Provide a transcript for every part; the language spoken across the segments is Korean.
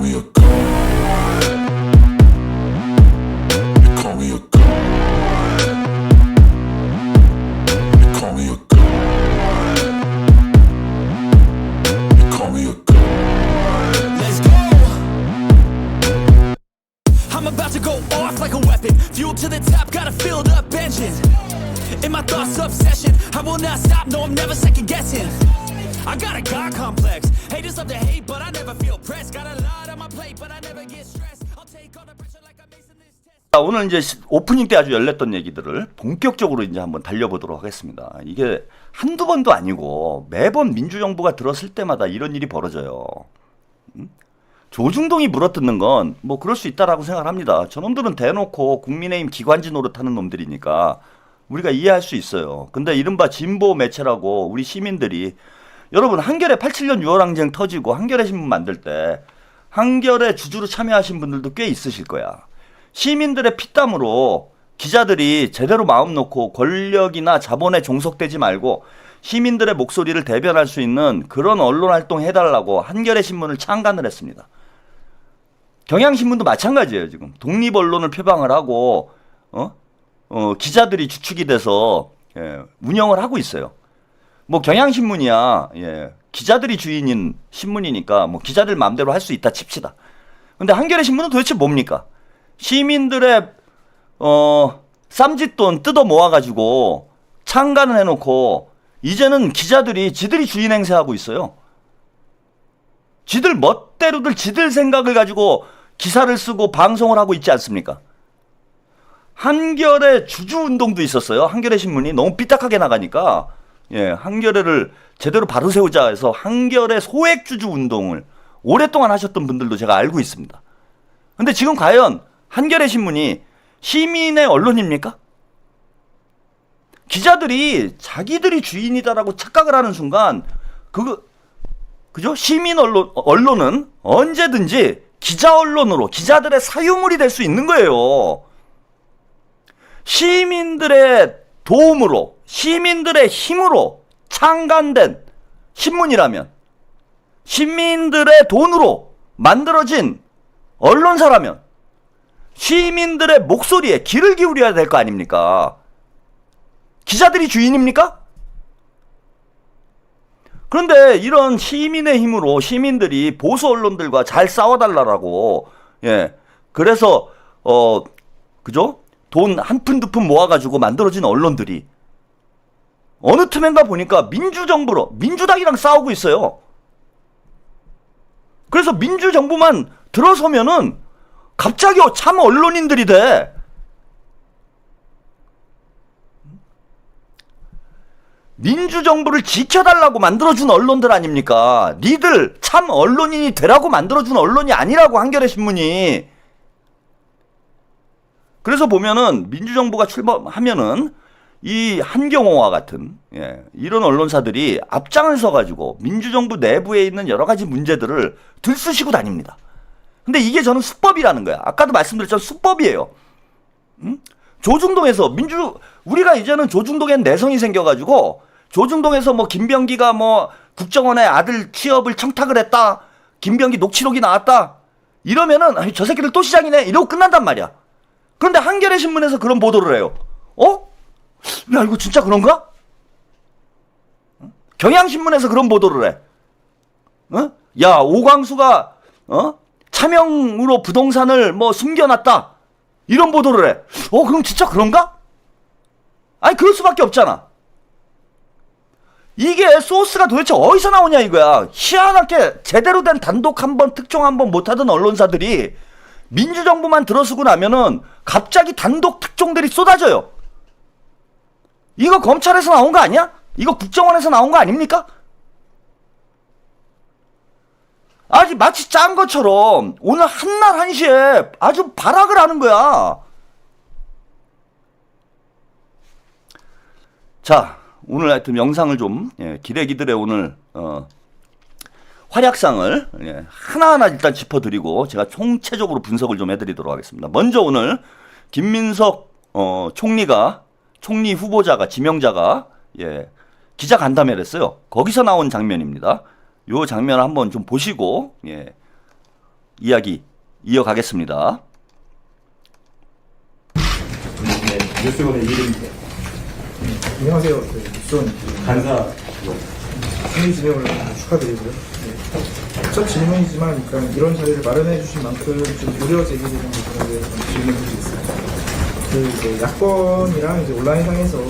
me a god. You call me a god. You call me a god. You call me a god. Let's go. I'm about to go off like a weapon. Fuel to the top, got a filled up engine. In my thoughts, obsession. I will not stop, no, I'm never second guessing. I got a God complex. Haters love to hate, but I never feel pressed. Got a lot on my plate, but I never get stressed. I'll take all the pressure like I'm acing this test. 자, 오늘 이제 오프닝 때 아주 열렸던 얘기들을 본격적으로 이제 한번 달려보도록 하겠습니다. 이게 한두 번도 아니고 매번 민주정부가 들었을 때마다 이런 일이 벌어져요. 조중동이 물어뜯는 건 뭐 그럴 수 있다라고 생각을 합니다. 저놈들은 대놓고 국민의힘 기관지 노릇하는 놈들이니까 우리가 이해할 수 있어요. 근데 이른바 진보 매체라고 우리 시민들이 여러분 한겨레 87년 6월항쟁 터지고 한겨레 신문 만들 때 한겨레 주주로 참여하신 분들도 꽤 있으실 거야. 시민들의 피땀으로 기자들이 제대로 마음 놓고 권력이나 자본에 종속되지 말고 시민들의 목소리를 대변할 수 있는 그런 언론 활동 해달라고 한겨레 신문을 창간을 했습니다. 경향신문도 마찬가지예요. 지금 독립 언론을 표방을 하고 기자들이 주축이 돼서 운영을 하고 있어요. 뭐 경향신문이야 기자들이 주인인 신문이니까 뭐 기자들 마음대로 할 수 있다 칩시다. 근데 한겨레 신문은 도대체 뭡니까? 시민들의 쌈짓돈 뜯어 모아가지고 창간을 해놓고 이제는 기자들이 지들이 주인 행세하고 있어요. 지들 멋대로들 지들 생각을 가지고 기사를 쓰고 방송을 하고 있지 않습니까? 한겨레 주주운동도 있었어요. 한겨레 신문이 너무 삐딱하게 나가니까 한겨레를 제대로 바로 세우자 해서 한겨레 소액주주 운동을 오랫동안 하셨던 분들도 제가 알고 있습니다. 근데 지금 과연 한겨레 신문이 시민의 언론입니까? 기자들이 자기들이 주인이다라고 착각을 하는 순간 그죠? 시민 언론은 언제든지 기자 언론으로 기자들의 사유물이 될 수 있는 거예요. 시민들의 도움으로 시민들의 힘으로 창간된 신문이라면 시민들의 돈으로 만들어진 언론사라면 시민들의 목소리에 귀를 기울여야 될 거 아닙니까? 기자들이 주인입니까? 그런데 이런 시민의 힘으로 시민들이 보수 언론들과 잘 싸워달라고 그래서 그죠? 돈 한 푼 두 푼 모아가지고 만들어진 언론들이 어느 틈엔가 보니까 민주정부로 민주당이랑 싸우고 있어요. 그래서 민주정부만 들어서면은 갑자기 참 언론인들이 돼. 민주정부를 지켜달라고 만들어준 언론들 아닙니까? 니들 참 언론인이 되라고 만들어준 언론이 아니라고 한겨레 신문이. 그래서 보면은 민주정부가 출범하면은 이 한경호와 같은 이런 언론사들이 앞장을 서가지고 민주정부 내부에 있는 여러 가지 문제들을 들쑤시고 다닙니다. 근데 이게 저는 수법이라는 거야. 아까도 말씀드렸지만 수법이에요. 조중동에서 우리가 이제는 조중동엔 내성이 생겨가지고 조중동에서 뭐 김병기가 뭐 국정원의 아들 취업을 청탁을 했다. 김병기 녹취록이 나왔다. 이러면은 저 새끼들 또 시작이네. 이러고 끝난단 말이야. 그런데 한겨레 신문에서 그런 보도를 해요. 야, 이거 진짜 그런가? 경향신문에서 그런 보도를 해. 야, 오광수가 차명으로 부동산을 뭐 숨겨놨다. 이런 보도를 해. 그럼 진짜 그런가? 아니, 그럴 수밖에 없잖아. 이게 소스가 도대체 어디서 나오냐 이거야. 희한하게 제대로 된 단독 한번 특종 한번 못하던 언론사들이 민주정부만 들어서고 나면은 갑자기 단독 특종들이 쏟아져요. 이거 검찰에서 나온 거 아니야? 이거 국정원에서 나온 거 아닙니까? 아주 마치 짠 것처럼 오늘 한날 한시에 아주 발악을 하는 거야. 자, 오늘 하여튼 영상을 좀 기레기들의 오늘 활약상을 하나하나 일단 짚어드리고 제가 총체적으로 분석을 좀 해드리도록 하겠습니다. 먼저 오늘 김민석 총리 후보자가 지명자가 기자 간담회를 했어요. 거기서 나온 장면입니다. 요 장면을 한번 좀 보시고 이야기 이어가겠습니다. 네, 뉴스원의 이름입니다. 안녕하세요. 뉴스원 간사 승리 진행을 축하드리고요. 네. 첫 질문이지만 이런 자리를 마련해 주신 만큼 좀 우려 제기되는 부분에 대해서 질문을 드리겠습니다. 이제 야권이랑 이제 온라인상에서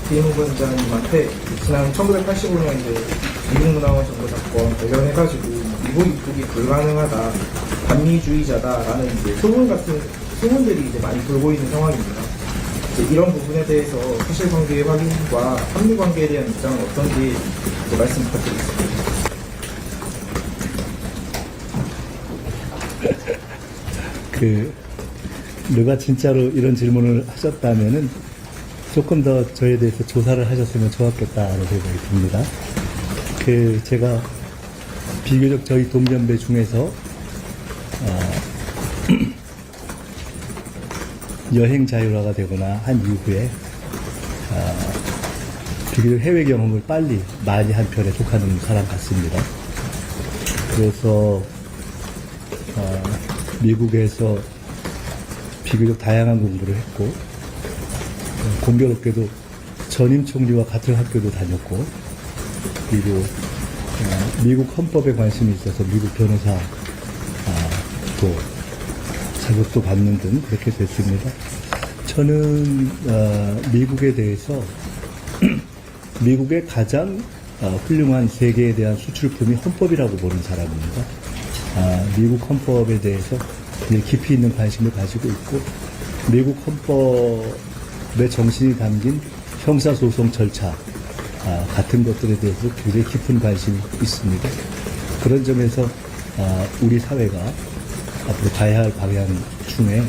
김웅 원장님한테 지난 1985년 이제 미국문화원 정부 사건 관련해가지고 미국 입국이 불가능하다, 반미주의자다라는 이제 소문들이 이제 많이 돌고 있는 상황입니다. 이제 이런 부분에 대해서 사실관계의 확인과 합리관계에 대한 입장은 어떤지 말씀 부탁드리겠습니다. 누가 진짜로 이런 질문을 하셨다면은 조금 더 저에 대해서 조사를 하셨으면 좋았겠다는 생각이 듭니다. 제가 비교적 저희 동년배 중에서 여행 자율화가 되거나 한 이후에 비교적 해외 경험을 많이 한 편에 속하는 사람 같습니다. 그래서 미국에서 비교적 다양한 공부를 했고, 공교롭게도 전임 총리와 같은 학교도 다녔고, 그리고 미국 헌법에 관심이 있어서 미국 변호사 또 자격도 받는 등 그렇게 됐습니다. 저는 미국에 대해서 미국의 가장 훌륭한 세계에 대한 수출품이 헌법이라고 보는 사람입니다. 미국 헌법에 대해서 깊이 있는 관심을 가지고 있고, 미국 헌법의 정신이 담긴 형사소송 절차 같은 것들에 대해서 굉장히 깊은 관심이 있습니다. 그런 점에서 우리 사회가 앞으로 가야 할 방향 중에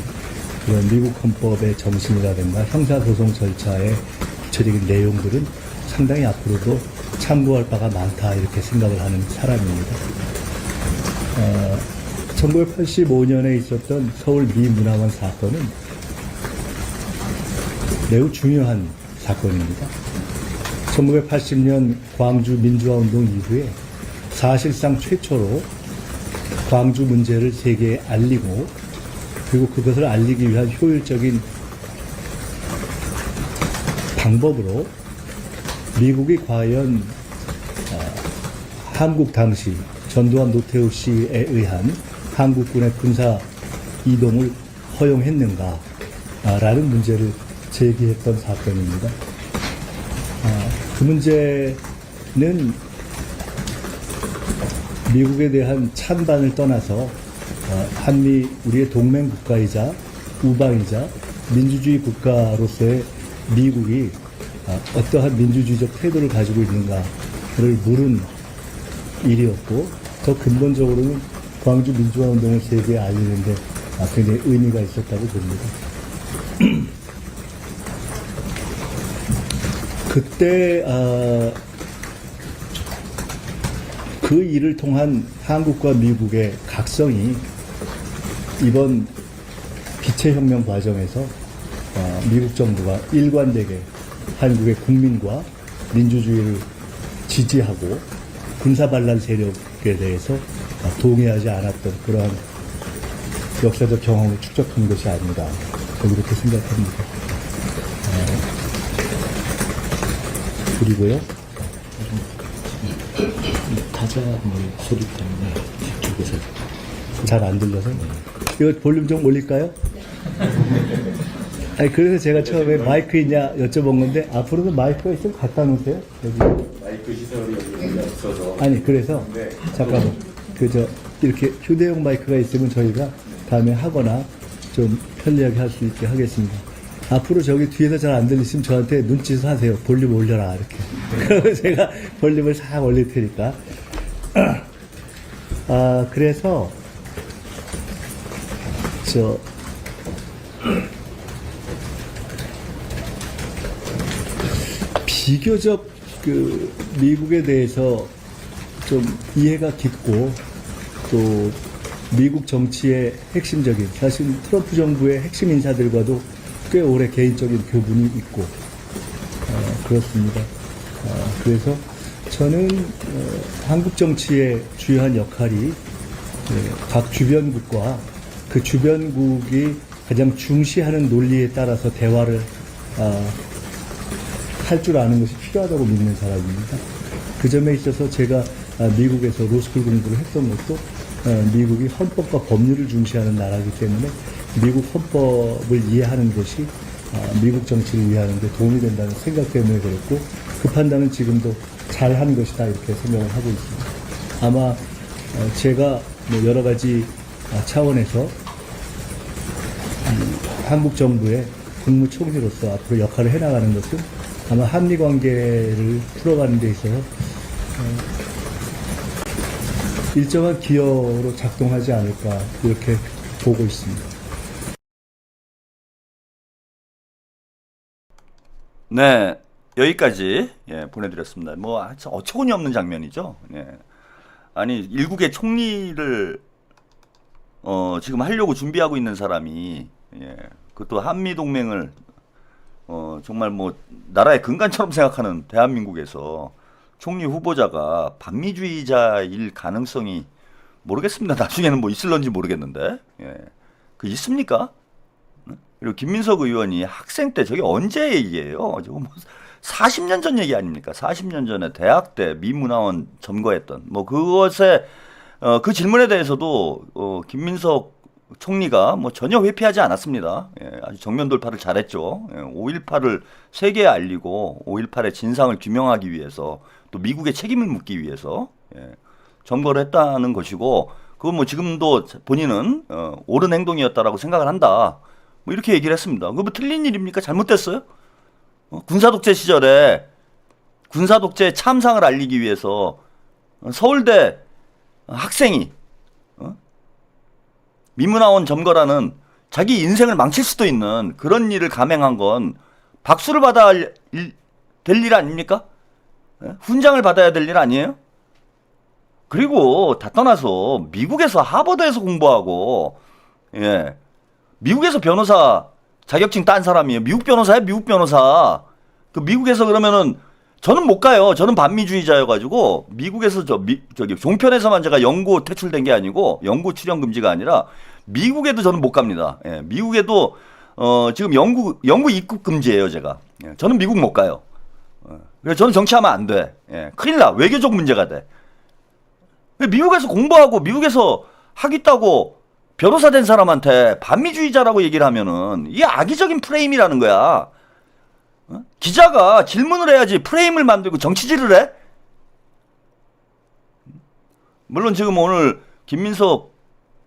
그런 미국 헌법의 정신이라든가 형사소송 절차의 구체적인 내용들은 상당히 앞으로도 참고할 바가 많다, 이렇게 생각을 하는 사람입니다. 1985년에 있었던 서울 미문화원 사건은 매우 중요한 사건입니다. 1980년 광주 민주화운동 이후에 사실상 최초로 광주 문제를 세계에 알리고, 그리고 그것을 알리기 위한 효율적인 방법으로 미국이 과연 한국 당시 전두환 노태우 씨에 의한 한국군의 군사 이동을 허용했는가라는 문제를 제기했던 사건입니다. 그 문제는 미국에 대한 찬반을 떠나서 한미 우리의 동맹 국가이자 우방이자 민주주의 국가로서의 미국이 어떠한 민주주의적 태도를 가지고 있는가를 물은 일이었고, 더 근본적으로는 광주 민주화운동을 세계에 알리는데 굉장히 의미가 있었다고 봅니다. 그때 그 일을 통한 한국과 미국의 각성이 이번 빛의 혁명 과정에서 미국 정부가 일관되게 한국의 국민과 민주주의를 지지하고 군사반란 세력에 대해서 동의하지 않았던 그러한 역사적 경험을 축적한 것이 아닌가, 저는 이렇게 생각합니다. 그리고요, 타자 소리 때문에 이쪽에서 잘 안 들려서 이거 볼륨 좀 올릴까요? 아니, 그래서 제가 처음에 마이크 있냐 여쭤본 건데, 앞으로는 마이크가 있으면 갖다 놓으세요. 여기. 마이크 시설이 여기 없어서. 아니, 그래서 네. 잠깐만, 이렇게 휴대용 마이크가 있으면 저희가 다음에 하거나 좀 편리하게 할 수 있게 하겠습니다. 앞으로 저기 뒤에서 잘 안 들리시면 저한테 눈짓을 하세요. 볼륨 올려라, 이렇게. 그러면 제가 볼륨을 싹 올릴 테니까. 그래서 비교적 미국에 대해서 좀 이해가 깊고, 또 미국 정치의 핵심적인, 사실 트럼프 정부의 핵심 인사들과도 꽤 오래 개인적인 교분이 있고, 그렇습니다. 그래서 저는 한국 정치의 주요한 역할이 각 주변국과 그 주변국이 가장 중시하는 논리에 따라서 대화를 할 줄 아는 것이 필요하다고 믿는 사람입니다. 그 점에 있어서 제가 미국에서 로스쿨 공부를 했던 것도 미국이 헌법과 법률을 중시하는 나라이기 때문에 미국 헌법을 이해하는 것이 미국 정치를 이해하는 데 도움이 된다는 생각 때문에 그랬고 그 판단은 지금도 잘한 것이다 이렇게 생각을 하고 있습니다. 아마 제가 뭐 여러 가지 차원에서 한국 정부의 국무총리로서 앞으로 역할을 해나가는 것은 아마 한미 관계를 풀어가는 데 있어서 일정한 기여로 작동하지 않을까 이렇게 보고 있습니다. 네, 여기까지 보내드렸습니다. 뭐 어처구니 없는 장면이죠. 아니 일국의 총리를 지금 하려고 준비하고 있는 사람이 그것도 한미 동맹을 정말 뭐 나라의 근간처럼 생각하는 대한민국에서 총리 후보자가 반미주의자일 가능성이 모르겠습니다. 나중에는 뭐 있을런지 모르겠는데 그 있습니까? 그리고 김민석 의원이 학생 때 저게 언제 얘기예요? 저거 뭐 40년 전 얘기 아닙니까? 40년 전에 대학 때 미문화원 점거했던 뭐 그것에 그 질문에 대해서도 김민석 총리가 뭐 전혀 회피하지 않았습니다. 아주 정면 돌파를 잘했죠. 5.18을 세계에 알리고 5.18의 진상을 규명하기 위해서 또 미국의 책임을 묻기 위해서 점거를 했다는 것이고 그건 뭐 지금도 본인은 옳은 행동이었다라고 생각을 한다. 뭐 이렇게 얘기를 했습니다. 그거 뭐 틀린 일입니까? 잘못됐어요? 군사독재 시절에 군사독재 참상을 알리기 위해서 서울대 학생이 미문화원 점거라는 자기 인생을 망칠 수도 있는 그런 일을 감행한 건 박수를 받아야 될 일 아닙니까? 훈장을 받아야 될 일 아니에요? 그리고 다 떠나서 미국에서 하버드에서 공부하고 미국에서 변호사 자격증 딴 사람이에요. 미국 변호사예요, 미국 변호사. 그 미국에서 그러면은 저는 못 가요. 저는 반미주의자여가지고 미국에서 저기 종편에서만 제가 영구 퇴출된 게 아니고 영구 출연 금지가 아니라 미국에도 저는 못 갑니다. 미국에도 지금 영구 입국 금지예요, 제가. 저는 미국 못 가요. 그래서 저는 정치하면 안 돼. 큰일 나. 외교적 문제가 돼. 미국에서 공부하고 미국에서 하겠다고 변호사 된 사람한테 반미주의자라고 얘기를 하면은 이게 악의적인 프레임이라는 거야. 기자가 질문을 해야지 프레임을 만들고 정치질을 해? 물론 지금 오늘 김민석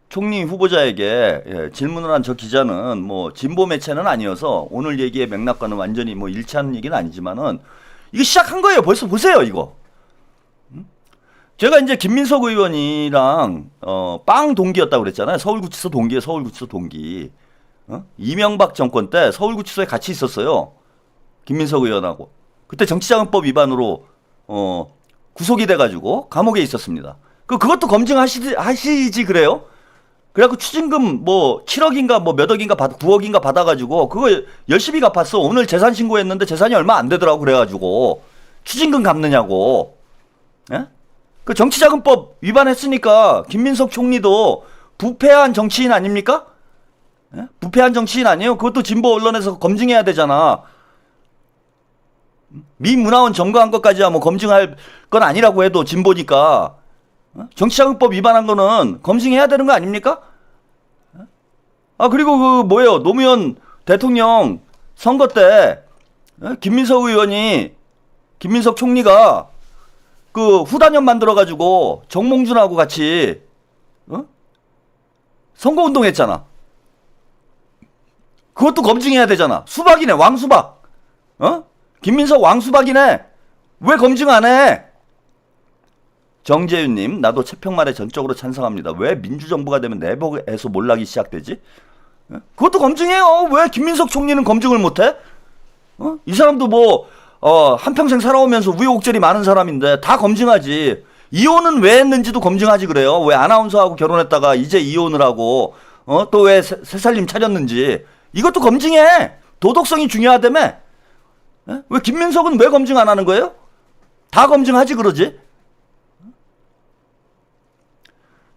총리 후보자에게 질문을 한 저 기자는 뭐 진보 매체는 아니어서 오늘 얘기의 맥락과는 완전히 뭐 일치하는 얘기는 아니지만은 이거 시작한 거예요. 벌써 보세요, 이거. 제가 이제 김민석 의원이랑 빵 동기였다고 그랬잖아요. 서울구치소 동기에 서울구치소 동기. 이명박 정권 때 서울구치소에 같이 있었어요. 김민석 의원하고. 그때 정치자금법 위반으로 구속이 돼가지고 감옥에 있었습니다. 그것도 검증하시지 그래요? 그래갖고 추징금 뭐 7억인가 뭐 몇 억인가 9억인가 받아가지고 그거 열심히 갚았어. 오늘 재산 신고했는데 재산이 얼마 안 되더라고 그래가지고 추징금 갚느냐고. 예? 그 정치자금법 위반했으니까 김민석 총리도 부패한 정치인 아닙니까? 예? 부패한 정치인 아니에요? 그것도 진보 언론에서 검증해야 되잖아. 미문화원 점거한 것까지야 뭐 검증할 건 아니라고 해도 진보니까 정치자금법 위반한 거는 검증해야 되는 거 아닙니까? 그리고 그 뭐예요? 노무현 대통령 선거 때 김민석 의원이 김민석 총리가 그 후단협 만들어가지고 정몽준하고 같이 선거운동했잖아. 그것도 검증해야 되잖아. 수박이네, 왕수박. 김민석 왕수박이네. 왜 검증 안 해? 정재윤님, 나도 채평말에 전적으로 찬성합니다. 왜 민주정부가 되면 내복에서 몰락이 시작되지? 그것도 검증해요. 왜 김민석 총리는 검증을 못해? 이 사람도 뭐 한평생 살아오면서 우여곡절이 많은 사람인데 다 검증하지. 이혼은 왜 했는지도 검증하지 그래요. 왜 아나운서하고 결혼했다가 이제 이혼을 하고 또 왜 새살림 차렸는지 이것도 검증해. 도덕성이 중요하다며. 왜 김민석은 왜 검증 안 하는 거예요? 다 검증하지 그러지.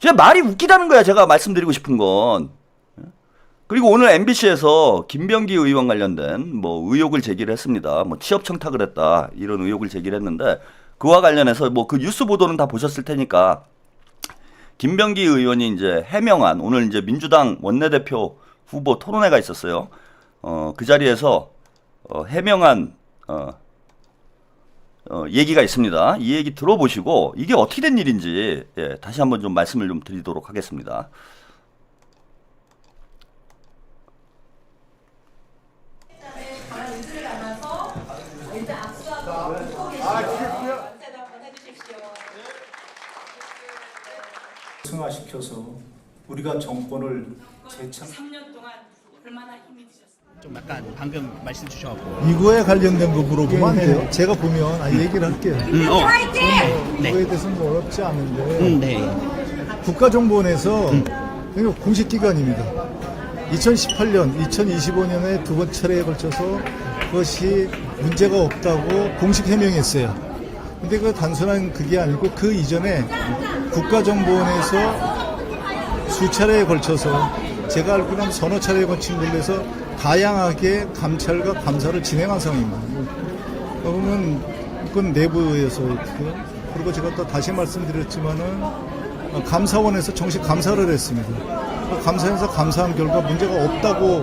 그냥 말이 웃기다는 거야, 제가 말씀드리고 싶은 건. 그리고 오늘 MBC에서 김병기 의원 관련된 뭐 의혹을 제기를 했습니다. 뭐 취업 청탁을 했다, 이런 의혹을 제기를 했는데, 그와 관련해서 뭐 그 뉴스 보도는 다 보셨을 테니까, 김병기 의원이 이제 해명한, 오늘 이제 민주당 원내대표 후보 토론회가 있었어요. 그 자리에서 해명한 얘기가 있습니다. 이 얘기 들어보시고 이게 어떻게 된 일인지, 예, 다시 한번 좀 말씀을 좀 드리도록 하겠습니다. 승화시켜서 우리가 정권을 재창 3년 동안 얼마나 힘이 드셨어요? 좀 약간 방금 말씀 주셔갖고 이거에 관련된 거 물어보면 안 돼요? 제가 보면 얘기를 할게요. 네. 그거에 대해서는 뭐 어렵지 않은데 네. 국가정보원에서 이거 공식기관입니다. 2018년, 2025년에 두 번 차례에 걸쳐서 그것이 문제가 없다고 공식 해명했어요. 근데 그 단순한 그게 아니고 그 이전에 국가정보원에서 수차례에 걸쳐서 제가 알기로는 서너 차례에 걸친 걸로 해서 다양하게 감찰과 감사를 진행한 상황입니다. 그러면 그건 내부에서 있고요. 그리고 제가 또 다시 말씀드렸지만은 감사원에서 정식 감사를 했습니다. 감사에서 감사한 결과 문제가 없다고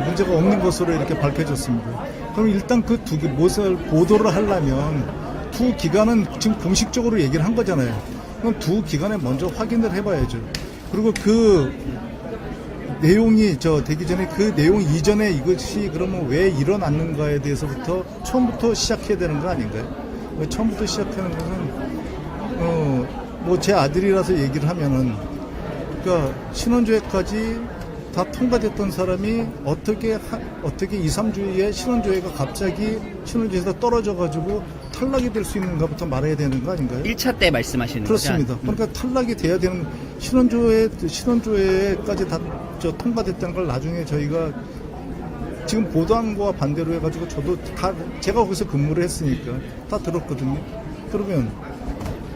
문제가 없는 것으로 이렇게 밝혀졌습니다. 그럼 일단 그 두 개 무엇을 보도를 하려면 두 기관은 지금 공식적으로 얘기를 한 거잖아요. 그럼 두 기관에 먼저 확인을 해봐야죠. 그리고 그 내용이 되기 전에 그 내용 이전에 이것이 그러면 왜 일어났는가에 대해서부터 처음부터 시작해야 되는 거 아닌가요? 처음부터 시작하는 것은 뭐 제 아들이라서 얘기를 하면은, 그러니까 신원조회까지 다 통과됐던 사람이 어떻게 2, 3주에 신원조회가 갑자기 신원조회에서 떨어져가지고 탈락이 될 수 있는가부터 말해야 되는 거 아닌가요? 1차 때 말씀하시는 그렇습니다. 거죠? 그러니까 탈락이 돼야 되는, 신원조회까지 다 통과됐다는 걸 나중에 저희가 지금 보도한 거와 반대로 해가지고 저도 다 제가 거기서 근무를 했으니까 다 들었거든요. 그러면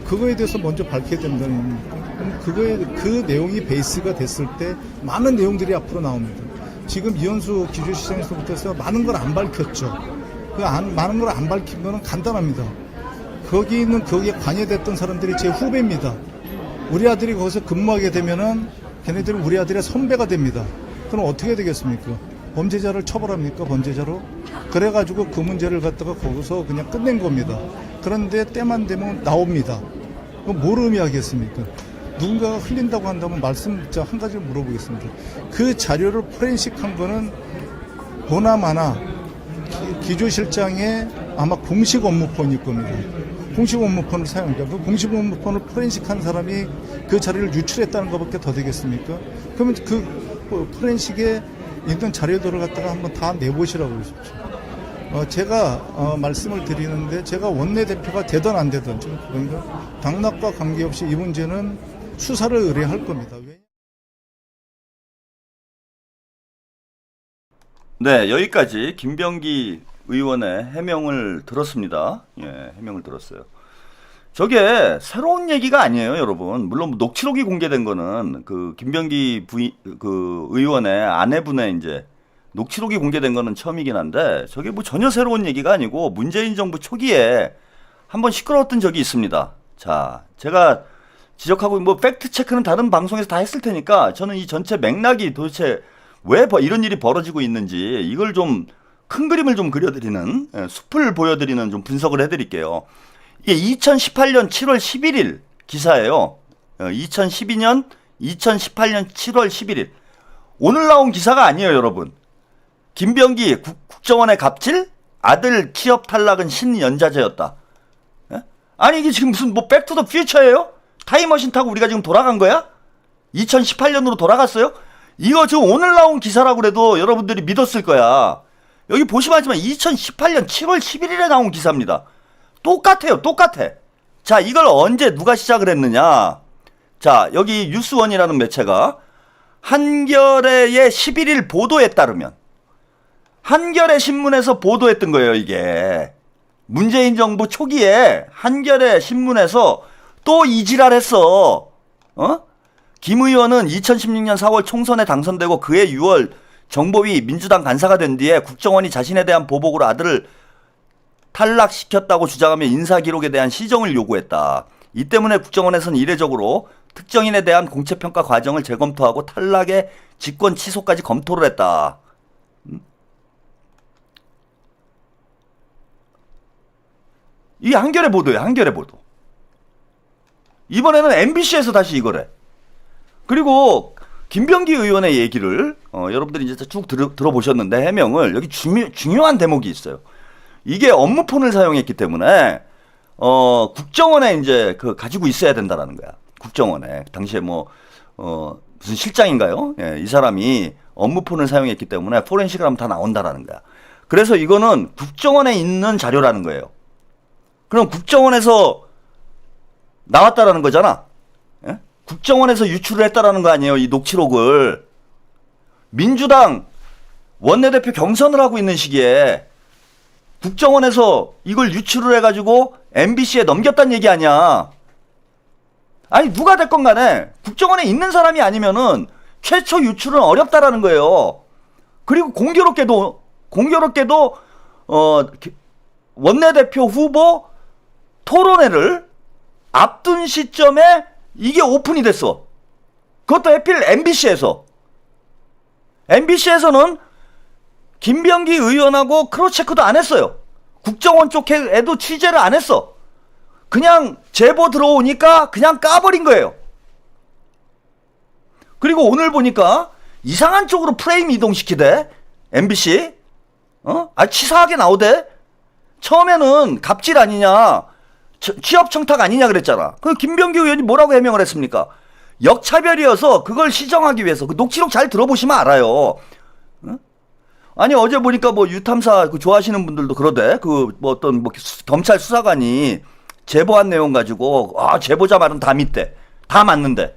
그거에 대해서 먼저 밝혀야 된다는, 그 내용이 베이스가 됐을 때 많은 내용들이 앞으로 나옵니다. 지금 이현수 기주시장에서부터 해서 많은 걸 안 밝혔죠. 많은 걸 안 밝힌 거는 간단합니다. 거기에 관여됐던 사람들이 제 후배입니다. 우리 아들이 거기서 근무하게 되면은 걔네들이 우리 아들의 선배가 됩니다. 그럼 어떻게 되겠습니까? 범죄자를 처벌합니까? 범죄자로? 그래가지고 그 문제를 갖다가 거기서 그냥 끝낸 겁니다. 그런데 때만 되면 나옵니다. 그럼 뭘 의미하겠습니까? 누군가가 흘린다고 한다면 한 가지를 물어보겠습니다. 그 자료를 포렌식한 거는 보나마나 기조실장의 아마 공식 업무폰일 겁니다. 공식 업무폰을 사용합니다. 그 공식 업무폰을 포렌식한 사람이 그 자료를 유출했다는 것밖에 더 되겠습니까? 그러면 그 포렌식에 있는 자료들을 갖다가 한번 다 내보시라고 그러십시오. 제가 말씀을 드리는데, 제가 원내대표가 되든 안 되든 그러니까 당락과 관계없이 이 문제는 수사를 의뢰할 겁니다. 네, 여기까지 김병기 의원의 해명을 들었습니다. 예, 해명을 들었어요. 저게 새로운 얘기가 아니에요, 여러분. 물론 녹취록이 공개된 거는 그 김병기 그 의원의 아내분의 이제 녹취록이 공개된 거는 처음이긴 한데, 저게 뭐 전혀 새로운 얘기가 아니고 문재인 정부 초기에 한번 시끄러웠던 적이 있습니다. 자, 제가 지적하고 뭐 팩트 체크는 다른 방송에서 다 했을 테니까 저는 이 전체 맥락이 도대체 왜 이런 일이 벌어지고 있는지 이걸 좀 큰 그림을 좀 그려드리는, 숲을 보여드리는 좀 분석을 해드릴게요. 이게 2018년 7월 11일 기사예요. 2018년 7월 11일. 오늘 나온 기사가 아니에요, 여러분. 김병기 국정원의 갑질? 아들 취업 탈락은 신연자제였다. 예? 아니 이게 지금 무슨 뭐 백투더 퓨처예요? 타임머신 타고 우리가 지금 돌아간 거야? 2018년으로 돌아갔어요? 이거 지금 오늘 나온 기사라고 그래도 여러분들이 믿었을 거야. 여기 보시면 알지만 2018년 7월 11일에 나온 기사입니다. 똑같아요, 똑같아. 자, 이걸 언제 누가 시작을 했느냐? 자, 여기 뉴스원이라는 매체가 한겨레의 11일 보도에 따르면, 한겨레 신문에서 보도했던 거예요, 이게. 문재인 정부 초기에 한겨레 신문에서 또 이지랄 했어. 김 의원은 2016년 4월 총선에 당선되고 그해 6월 정보위 민주당 간사가 된 뒤에 국정원이 자신에 대한 보복으로 아들을 탈락시켰다고 주장하며 인사기록에 대한 시정을 요구했다. 이 때문에 국정원에서는 이례적으로 특정인에 대한 공채평가 과정을 재검토하고 탈락의 직권 취소까지 검토를 했다. 이게 한겨레 보도예요. 한겨레 보도. 이번에는 MBC에서 다시 이거래. 그리고 김병기 의원의 얘기를 여러분들이 이제 쭉 들어보셨는데 해명을 여기 중요한 대목이 있어요. 이게 업무폰을 사용했기 때문에 국정원에 이제 그 가지고 있어야 된다라는 거야. 국정원에 당시에 무슨 실장인가요? 예, 이 사람이 업무폰을 사용했기 때문에 포렌식을 하면 다 나온다라는 거야. 그래서 이거는 국정원에 있는 자료라는 거예요. 그럼 국정원에서 나왔다라는 거잖아. 예? 국정원에서 유출을 했다라는 거 아니에요, 이 녹취록을. 민주당 원내대표 경선을 하고 있는 시기에 국정원에서 이걸 유출을 해가지고 MBC에 넘겼다는 얘기 아니야. 아니 누가 됐건 간에 국정원에 있는 사람이 아니면은 최초 유출은 어렵다라는 거예요. 그리고 공교롭게도 원내대표 후보 토론회를 앞둔 시점에 이게 오픈이 됐어. 그것도 하필 MBC에서는 김병기 의원하고 크로스체크도 안 했어요. 국정원 쪽에도 취재를 안 했어. 그냥 제보 들어오니까 그냥 까버린 거예요. 그리고 오늘 보니까 이상한 쪽으로 프레임 이동시키대. MBC. 치사하게 나오대. 처음에는 갑질 아니냐, 취업 청탁 아니냐 그랬잖아. 그 김병기 의원이 뭐라고 해명을 했습니까? 역차별이어서 그걸 시정하기 위해서. 그 녹취록 잘 들어보시면 알아요. 아니 어제 보니까 유탐사 좋아하시는 분들도 그러대. 어떤 검찰 수사관이 제보한 내용 가지고 제보자 말은 다 믿대. 다 맞는데.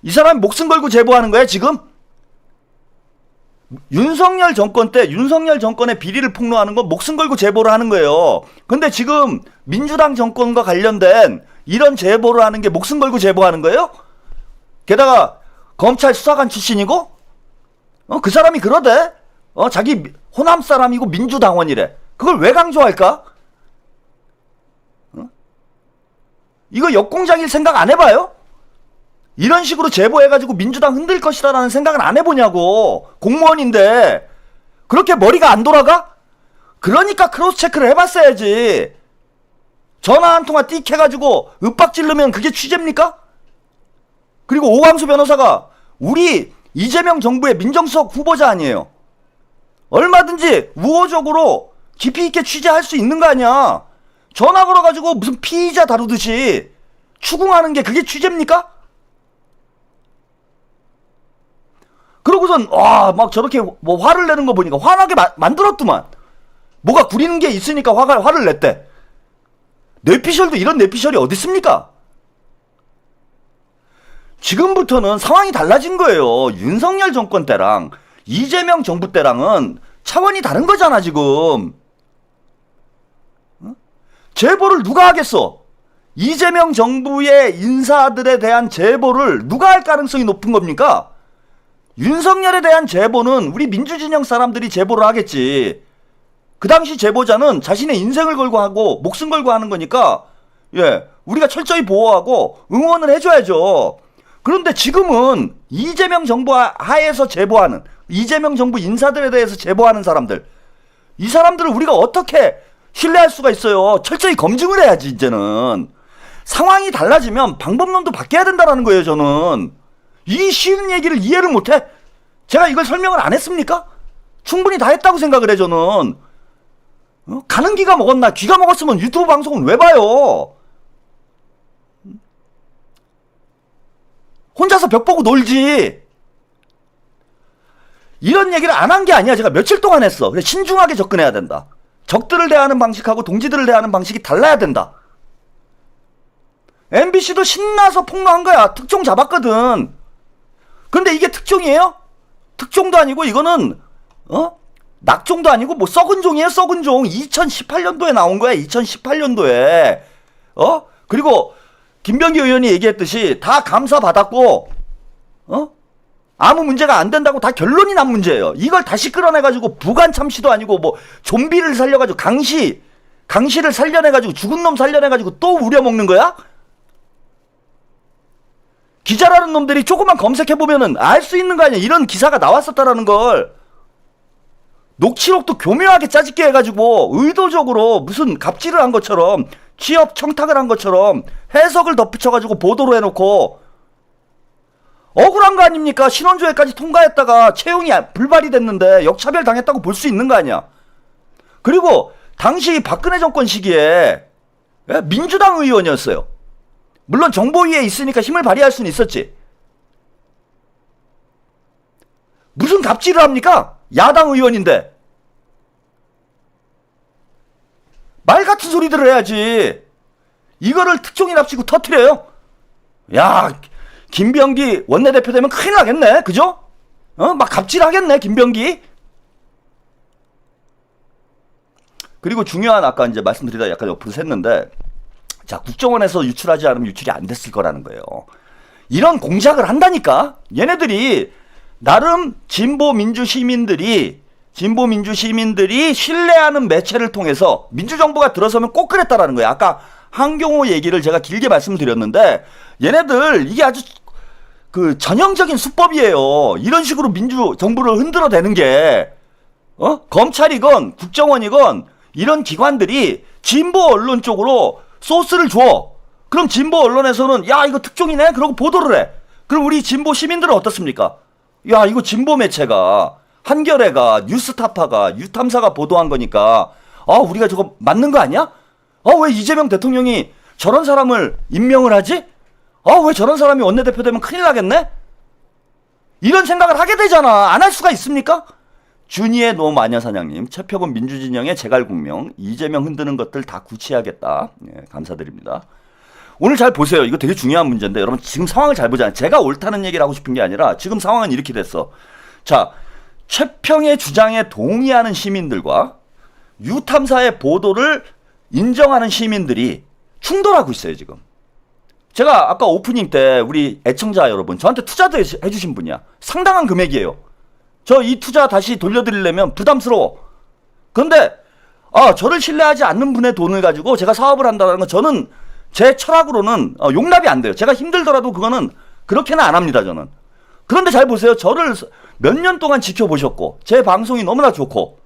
이 사람이 목숨 걸고 제보하는 거야 지금? 윤석열 정권 때 윤석열 정권의 비리를 폭로하는 건 목숨 걸고 제보를 하는 거예요. 근데 지금 민주당 정권과 관련된 이런 제보를 하는 게 목숨 걸고 제보하는 거예요? 게다가 검찰 수사관 출신이고 그 사람이 그러대. 자기 호남 사람이고 민주당원이래. 그걸 왜 강조할까? 이거 역공장일 생각 안 해봐요? 이런 식으로 제보해가지고 민주당 흔들 것이다라는 생각은 안 해보냐고. 공무원인데 그렇게 머리가 안 돌아가? 그러니까 크로스 체크를 해봤어야지. 전화 한 통화 띡 해가지고 윽박 지르면 그게 취재입니까? 그리고 오광수 변호사가 우리 이재명 정부의 민정수석 후보자 아니에요. 얼마든지 우호적으로 깊이 있게 취재할 수 있는 거 아니야. 전화 걸어가지고 무슨 피의자 다루듯이 추궁하는 게 그게 취재입니까? 그러고선 막 저렇게 화를 내는 거 보니까 화나게 만들었더만. 뭐가 구리는 게 있으니까 화를 냈대. 뇌피셜도 이런 뇌피셜이 어디 있습니까? 지금부터는 상황이 달라진 거예요. 윤석열 정권 때랑 이재명 정부 때랑은 차원이 다른 거잖아 지금. 제보를 누가 하겠어? 이재명 정부의 인사들에 대한 제보를 누가 할 가능성이 높은 겁니까? 윤석열에 대한 제보는 우리 민주진영 사람들이 제보를 하겠지. 그 당시 제보자는 자신의 인생을 걸고 하고 목숨 걸고 하는 거니까 우리가 철저히 보호하고 응원을 해줘야죠. 그런데 지금은 이재명 정부 하에서 제보하는, 이재명 정부 인사들에 대해서 제보하는 사람들, 이 사람들을 우리가 어떻게 신뢰할 수가 있어요? 철저히 검증을 해야지. 이제는 상황이 달라지면 방법론도 바뀌어야 된다는 거예요. 저는 이 쉬운 얘기를 이해를 못해? 제가 이걸 설명을 안 했습니까? 충분히 다 했다고 생각을 해. 저는 가는 기가 먹었나? 귀가 먹었으면 유튜브 방송은 왜 봐요? 혼자서 벽 보고 놀지. 이런 얘기를 안 한 게 아니야. 제가 며칠 동안 했어. 그래, 신중하게 접근해야 된다. 적들을 대하는 방식하고 동지들을 대하는 방식이 달라야 된다. MBC도 신나서 폭로한 거야. 특종 잡았거든. 근데 이게 특종이에요? 특종도 아니고 이거는 낙종도 아니고 썩은 종이에요. 썩은 종. 2018년도에 나온 거야. 2018년도에. 그리고 김병기 의원이 얘기했듯이 다 감사 받았고, 아무 문제가 안 된다고 다 결론이 난 문제예요. 이걸 다시 끌어내가지고 부관 참시도 아니고 뭐 좀비를 살려가지고 강씨를 살려내가지고 죽은 놈 살려내가지고 또 우려먹는 거야? 기자라는 놈들이 조금만 검색해보면은 알 수 있는 거 아니야. 이런 기사가 나왔었다라는 걸. 녹취록도 교묘하게 짜집게 해가지고 의도적으로 무슨 갑질을 한 것처럼 취업 청탁을 한 것처럼 해석을 덧붙여가지고 보도로 해놓고 억울한 거 아닙니까? 신원조회까지 통과했다가 채용이 불발이 됐는데 역차별 당했다고 볼 수 있는 거 아니야. 그리고 당시 박근혜 정권 시기에 민주당 의원이었어요. 물론 정보위에 있으니까 힘을 발휘할 수는 있었지. 무슨 갑질을 합니까? 야당 의원인데. 말 같은 소리들을 해야지. 이거를 특종이랍시고 터트려요? 야, 김병기 원내대표 되면 큰일 나겠네. 그죠? 막 갑질하겠네, 김병기. 그리고 중요한, 아까 이제 말씀드리다 약간 옆으로 샜는데, 자, 국정원에서 유출하지 않으면 유출이 안 됐을 거라는 거예요. 이런 공작을 한다니까? 얘네들이 나름 진보 민주 시민들이 신뢰하는 매체를 통해서 민주정부가 들어서면 꼭 그랬다라는 거예요. 아까 한경호 얘기를 제가 길게 말씀드렸는데, 얘네들 이게 아주 그 전형적인 수법이에요. 이런 식으로 민주정부를 흔들어대는 게, 검찰이건 국정원이건 이런 기관들이 진보 언론 쪽으로 소스를 줘. 그럼 진보 언론에서는 야, 이거 특종이네? 그러고 보도를 해. 그럼 우리 진보 시민들은 어떻습니까? 야, 이거 진보 매체가, 한겨레가, 뉴스타파가, 유탐사가 보도한 거니까 우리가 저거 맞는 거 아니야? 왜 이재명 대통령이 저런 사람을 임명을 하지? 왜 저런 사람이 원내대표 되면 큰일 나겠네? 이런 생각을 하게 되잖아. 안 할 수가 있습니까? 준이의 노마녀사냥님, 최표본 민주진영의 제갈공명, 이재명 흔드는 것들 다 구치해야겠다. 예, 감사드립니다. 오늘 잘 보세요. 이거 되게 중요한 문제인데 여러분 지금 상황을 잘 보자. 제가 옳다는 얘기를 하고 싶은 게 아니라 지금 상황은 이렇게 됐어. 자, 최평의 주장에 동의하는 시민들과 유탐사의 보도를 인정하는 시민들이 충돌하고 있어요, 지금. 제가 아까 오프닝 때 우리 애청자 여러분, 저한테 투자도 해주신 분이야. 상당한 금액이에요. 저 이 투자 다시 돌려드리려면 부담스러워. 그런데 저를 신뢰하지 않는 분의 돈을 가지고 제가 사업을 한다는 건 저는 제 철학으로는 용납이 안 돼요. 제가 힘들더라도 그거는 그렇게는 안 합니다, 저는. 그런데 잘 보세요. 저를 몇 년 동안 지켜보셨고 제 방송이 너무나 좋고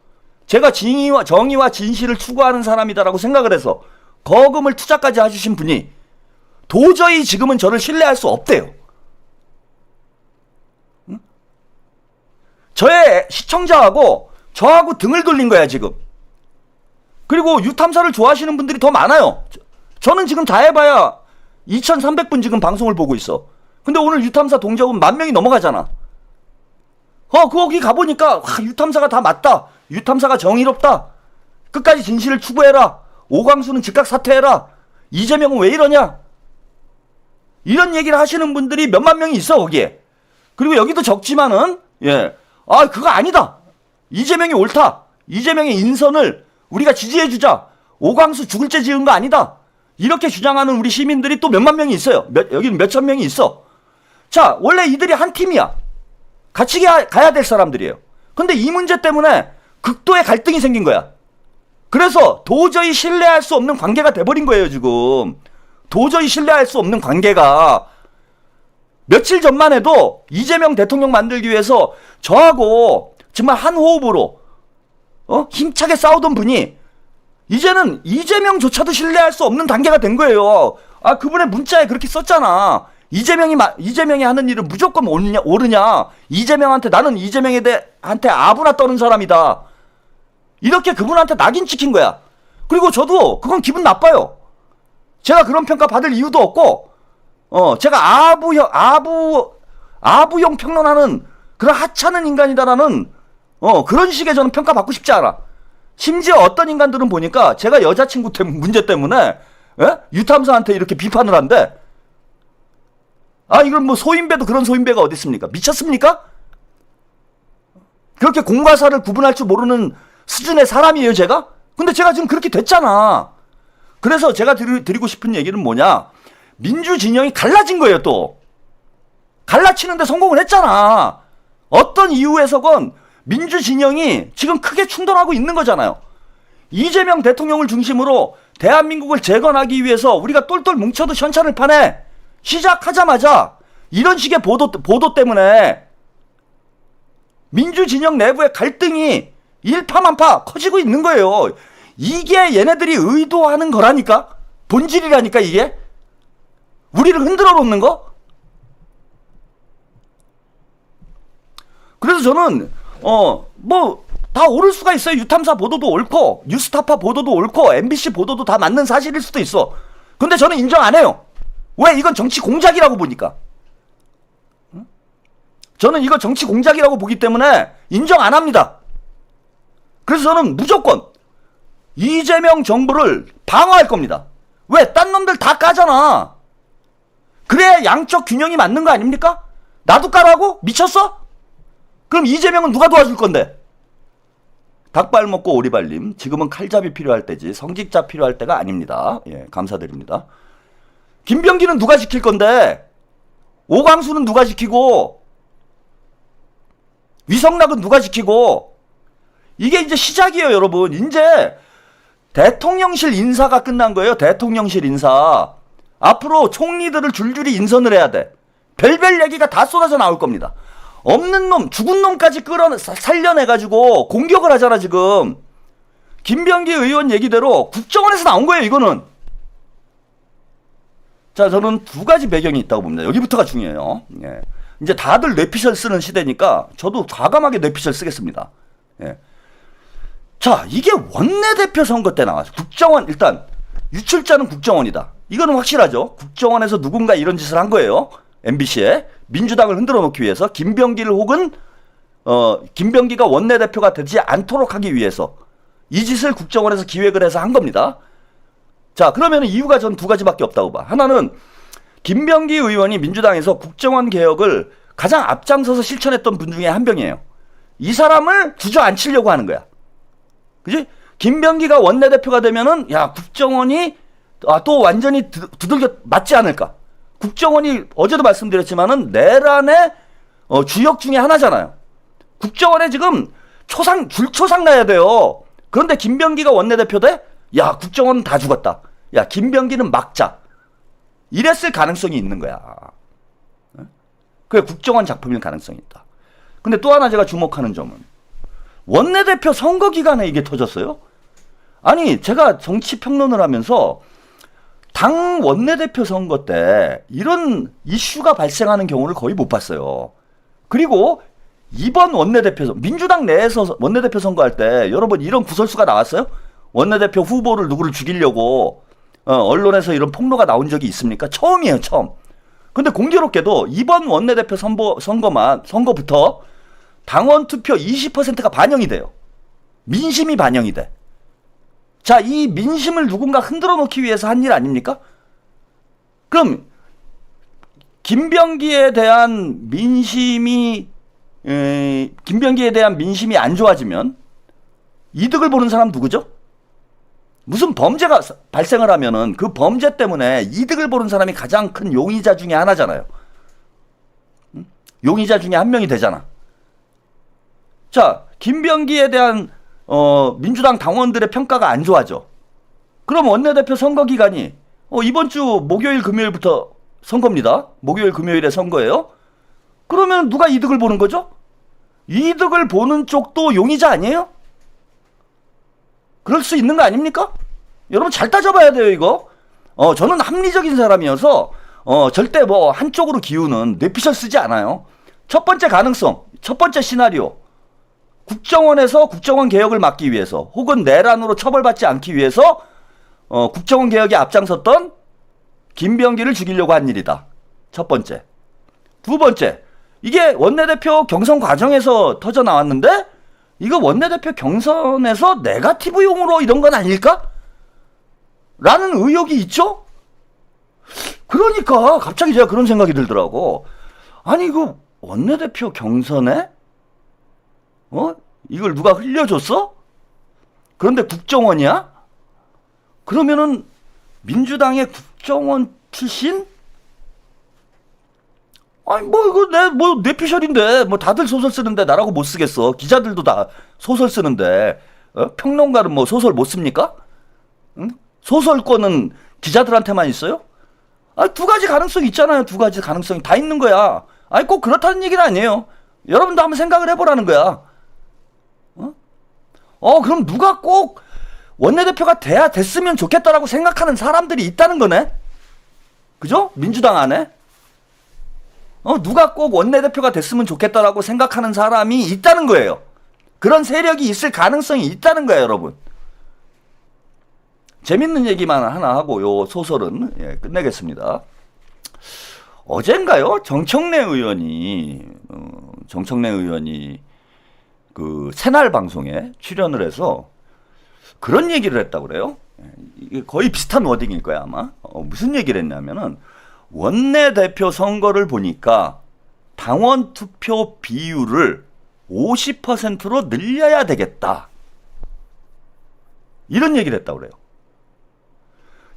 제가 정의와 진실을 추구하는 사람이다라고 생각을 해서 거금을 투자까지 해주신 분이 도저히 지금은 저를 신뢰할 수 없대요. 저의 시청자하고 저하고 등을 돌린 거야, 지금. 그리고 유탐사를 좋아하시는 분들이 더 많아요. 저는 지금 다 해봐야 2300분 지금 방송을 보고 있어. 근데 오늘 유탐사 동접은 10,000명이 넘어가잖아. 거기 가보니까 유탐사가 다 맞다. 유탐사가 정의롭다. 끝까지 진실을 추구해라. 오광수는 즉각 사퇴해라. 이재명은 왜 이러냐. 이런 얘기를 하시는 분들이 몇만 명이 있어, 거기에. 그리고 여기도 적지만은 그거 아니다. 이재명이 옳다. 이재명의 인선을 우리가 지지해주자. 오광수 죽을 죄 지은 거 아니다. 이렇게 주장하는 우리 시민들이 또 몇만 명이 있어요. 여기는 몇천 명이 있어. 자, 원래 이들이 한 팀이야. 같이 가야 될 사람들이에요. 근데 이 문제 때문에 극도의 갈등이 생긴 거야. 그래서 도저히 신뢰할 수 없는 관계가 돼버린 거예요, 지금. 도저히 신뢰할 수 없는 관계가. 며칠 전만 해도 이재명 대통령 만들기 위해서 저하고 정말 한 호흡으로 힘차게 싸우던 분이 이제는 이재명조차도 신뢰할 수 없는 단계가 된 거예요. 그분의 문자에 그렇게 썼잖아. 이재명이 하는 일은 무조건 옳으냐. 나는 이재명한테 아부나 떠는 사람이다. 이렇게 그분한테 낙인 찍힌 거야. 그리고 저도 그건 기분 나빠요. 제가 그런 평가 받을 이유도 없고, 제가 아부형 평론하는 그런 하찮은 인간이다라는, 그런 식의 저는 평가 받고 싶지 않아. 심지어 어떤 인간들은 보니까 제가 여자친구 문제 때문에, 유탐사한테 이렇게 비판을 한대. 이건 뭐 소인배도 그런 소인배가 어디 있습니까? 미쳤습니까? 그렇게 공과 사를 구분할 줄 모르는 수준의 사람이에요, 제가? 근데 제가 지금 그렇게 됐잖아. 그래서 제가 드리고 싶은 얘기는 뭐냐? 민주 진영이 갈라진 거예요. 또 갈라치는데 성공을 했잖아. 어떤 이유에서건 민주 진영이 지금 크게 충돌하고 있는 거잖아요. 이재명 대통령을 중심으로 대한민국을 재건하기 위해서 우리가 똘똘 뭉쳐도 현찰을 파네. 시작하자마자 이런 식의 보도 때문에 민주 진영 내부의 갈등이 일파만파 커지고 있는 거예요. 이게 얘네들이 의도하는 거라니까. 본질이라니까 이게. 우리를 흔들어 놓는 거. 그래서 저는 뭐 다 옳을 수가 있어요. 유탐사 보도도 옳고 뉴스타파 보도도 옳고 MBC 보도도 다 맞는 사실일 수도 있어. 근데 저는 인정 안 해요. 왜? 이건 정치 공작이라고 보니까. 저는 이거 정치 공작이라고 보기 때문에 인정 안 합니다. 그래서 저는 무조건 이재명 정부를 방어할 겁니다. 왜? 딴 놈들 다 까잖아. 그래야 양적 균형이 맞는 거 아닙니까? 나도 까라고? 미쳤어? 그럼 이재명은 누가 도와줄 건데? 닭발 먹고 오리발님, 지금은 칼잡이 필요할 때지 성직자 필요할 때가 아닙니다. 예, 감사드립니다. 김병기는 누가 지킬 건데? 오광수는 누가 지키고? 위성락은 누가 지키고? 이게 이제 시작이에요, 여러분. 이제 대통령실 인사가 끝난 거예요. 대통령실 인사. 앞으로 총리들을 줄줄이 인선을 해야 돼. 별별 얘기가 다 쏟아져 나올 겁니다. 없는 놈, 죽은 놈까지 살려내가지고 공격을 하잖아, 지금. 김병기 의원 얘기대로 국정원에서 나온 거예요, 이거는. 자, 저는 두 가지 배경이 있다고 봅니다. 여기부터가 중요해요. 예. 이제 다들 뇌피셜 쓰는 시대니까 저도 과감하게 뇌피셜 쓰겠습니다. 예. 자, 이게 원내대표 선거 때 나왔어요. 국정원, 일단 유출자는 국정원이다. 이거는 확실하죠. 국정원에서 누군가 이런 짓을 한 거예요. MBC에 민주당을 흔들어 놓기 위해서 김병기를 혹은 김병기가 원내대표가 되지 않도록 하기 위해서 이 짓을 국정원에서 기획을 해서 한 겁니다. 자, 그러면 이유가 전 두 가지밖에 없다고 봐. 하나는 김병기 의원이 민주당에서 국정원 개혁을 가장 앞장서서 실천했던 분 중에 한 명이에요. 이 사람을 주저앉히려고 하는 거야. 그지? 김병기가 원내대표가 되면은 야, 국정원이 또 완전히 두들겨 맞지 않을까? 국정원이 어제도 말씀드렸지만은 내란의 주역 중에 하나잖아요. 국정원에 지금 줄초상 나야 돼요. 그런데 김병기가 원내대표 돼? 야, 국정원은 다 죽었다. 야, 김병기는 막자. 이랬을 가능성이 있는 거야. 그게 국정원 작품일 가능성이 있다. 근데 또 하나 제가 주목하는 점은 원내대표 선거 기간에 이게 터졌어요? 아니, 제가 정치 평론을 하면서 당 원내대표 선거 때 이런 이슈가 발생하는 경우를 거의 못 봤어요. 그리고 이번 원내대표, 민주당 내에서 원내대표 선거할 때 여러분 이런 구설수가 나왔어요? 원내대표 후보를 누구를 죽이려고 언론에서 이런 폭로가 나온 적이 있습니까? 처음이에요, 처음. 근데 공교롭게도 이번 원내대표 선거부터 당원 투표 20%가 반영이 돼요. 민심이 반영이 돼. 자, 이 민심을 누군가 흔들어 놓기 위해서 한 일 아닙니까? 그럼 김병기에 대한 민심이 안 좋아지면 이득을 보는 사람 누구죠? 무슨 범죄가 발생을 하면은 그 범죄 때문에 이득을 보는 사람이 가장 큰 용의자 중에 하나잖아요. 용의자 중에 한 명이 되잖아. 자, 김병기에 대한 민주당 당원들의 평가가 안 좋아져. 그럼 원내대표 선거 기간이 이번 주 목요일 금요일부터 선거입니다. 목요일 금요일에 선거예요. 그러면 누가 이득을 보는 거죠? 이득을 보는 쪽도 용의자 아니에요? 그럴 수 있는 거 아닙니까? 여러분 잘 따져봐야 돼요, 이거. 저는 합리적인 사람이어서 절대 뭐 한쪽으로 기우는 뇌피셜 쓰지 않아요. 첫 번째 가능성, 첫 번째 시나리오. 국정원에서 국정원 개혁을 막기 위해서 혹은 내란으로 처벌받지 않기 위해서 국정원 개혁에 앞장섰던 김병기를 죽이려고 한 일이다. 첫 번째. 두 번째, 이게 원내대표 경선 과정에서 터져 나왔는데 이거 원내대표 경선에서 네거티브용으로 이런 건 아닐까? 라는 의혹이 있죠? 그러니까 갑자기 제가 그런 생각이 들더라고. 아니 이거 원내대표 경선에 이걸 누가 흘려줬어? 그런데 국정원이야? 그러면은 민주당의 국정원 출신? 아니 뭐 이거 내 피셜인데 뭐 다들 소설 쓰는데 나라고 못 쓰겠어. 기자들도 다 소설 쓰는데 평론가는 뭐 소설 못 씁니까? 응? 소설권은 기자들한테만 있어요? 아, 두 가지 가능성이 있잖아요. 두 가지 가능성이 다 있는 거야. 아니 꼭 그렇다는 얘기는 아니에요. 여러분도 한번 생각을 해보라는 거야. 그럼 누가 꼭 원내대표가 됐으면 좋겠다라고 생각하는 사람들이 있다는 거네? 그죠? 민주당 안에? 누가 꼭 원내대표가 됐으면 좋겠다라고 생각하는 사람이 있다는 거예요. 그런 세력이 있을 가능성이 있다는 거예요, 여러분. 재밌는 얘기만 하나 하고 요 소설은 끝내겠습니다. 어젠가요? 정청래 의원이 그 새날 방송에 출연을 해서 그런 얘기를 했다고 그래요. 이게 거의 비슷한 워딩일 거야 아마. 무슨 얘기를 했냐면은 원내대표 선거를 보니까 당원 투표 비율을 50%로 늘려야 되겠다. 이런 얘기를 했다고 그래요.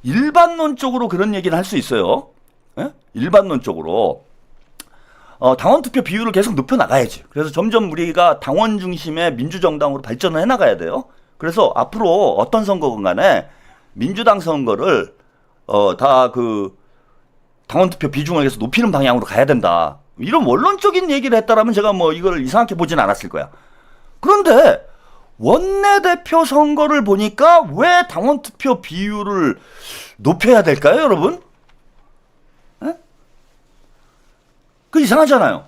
일반론적으로 그런 얘기는 할 수 있어요. 일반론적으로. 당원 투표 비율을 계속 높여 나가야지. 그래서 점점 우리가 당원 중심의 민주정당으로 발전을 해 나가야 돼요. 그래서 앞으로 어떤 선거건 간에 민주당 선거를 다 그 당원 투표 비중을 계속 높이는 방향으로 가야 된다. 이런 원론적인 얘기를 했다라면 제가 뭐 이걸 이상하게 보진 않았을 거야. 그런데 원내대표 선거를 보니까 왜 당원 투표 비율을 높여야 될까요, 여러분? 그 이상하잖아요.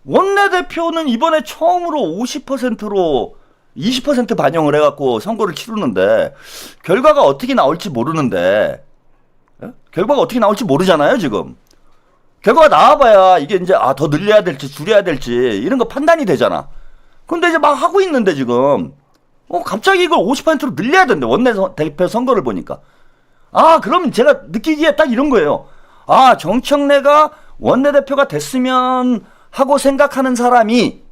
원내대표는 이번에 처음으로 50%로 20% 반영을 해갖고 선거를 치르는데 결과가 어떻게 나올지 모르는데 결과가 어떻게 나올지 모르잖아요, 지금. 결과가 나와봐야 이게 이제 더 늘려야 될지 줄여야 될지 이런 거 판단이 되잖아. 근데 이제 막 하고 있는데 지금 갑자기 이걸 50%로 늘려야 된대. 원내대표 선거를 보니까. 그럼 제가 느끼기에 딱 이런 거예요. 정청래가 원내대표가 됐으면 하고 생각하는 사람이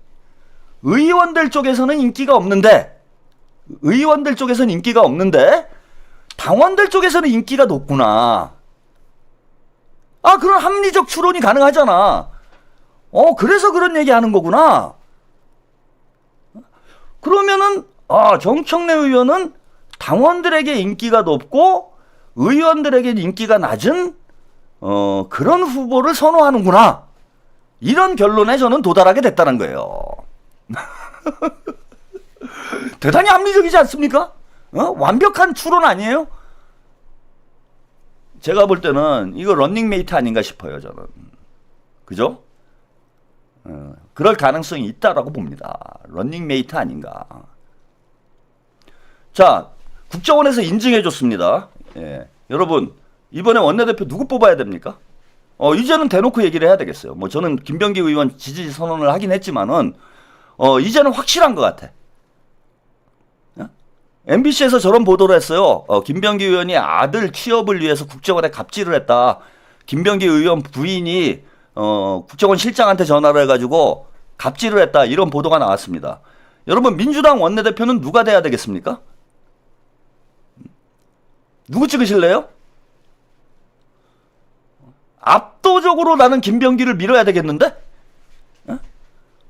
의원들 쪽에서는 인기가 없는데 당원들 쪽에서는 인기가 높구나. 그런 합리적 추론이 가능하잖아. 그래서 그런 얘기 하는 거구나. 그러면은 정청래 의원은 당원들에게 인기가 높고 의원들에게 인기가 낮은 그런 후보를 선호하는구나. 이런 결론에 저는 도달하게 됐다는 거예요. 대단히 합리적이지 않습니까? 완벽한 추론 아니에요? 제가 볼 때는 이거 런닝메이트 아닌가 싶어요, 저는. 그죠? 그럴 가능성이 있다라고 봅니다. 런닝메이트 아닌가. 자, 국정원에서 인증해줬습니다. 여러분, 이번에 원내대표 누구 뽑아야 됩니까? 이제는 대놓고 얘기를 해야 되겠어요. 뭐 저는 김병기 의원 지지 선언을 하긴 했지만은, 이제는 확실한 것 같아. MBC에서 저런 보도를 했어요. 김병기 의원이 아들 취업을 위해서 국정원에 갑질을 했다. 김병기 의원 부인이 국정원 실장한테 전화를 해가지고 갑질을 했다. 이런 보도가 나왔습니다. 여러분, 민주당 원내대표는 누가 돼야 되겠습니까? 누구 찍으실래요? 압도적으로 나는 김병기를 밀어야 되겠는데?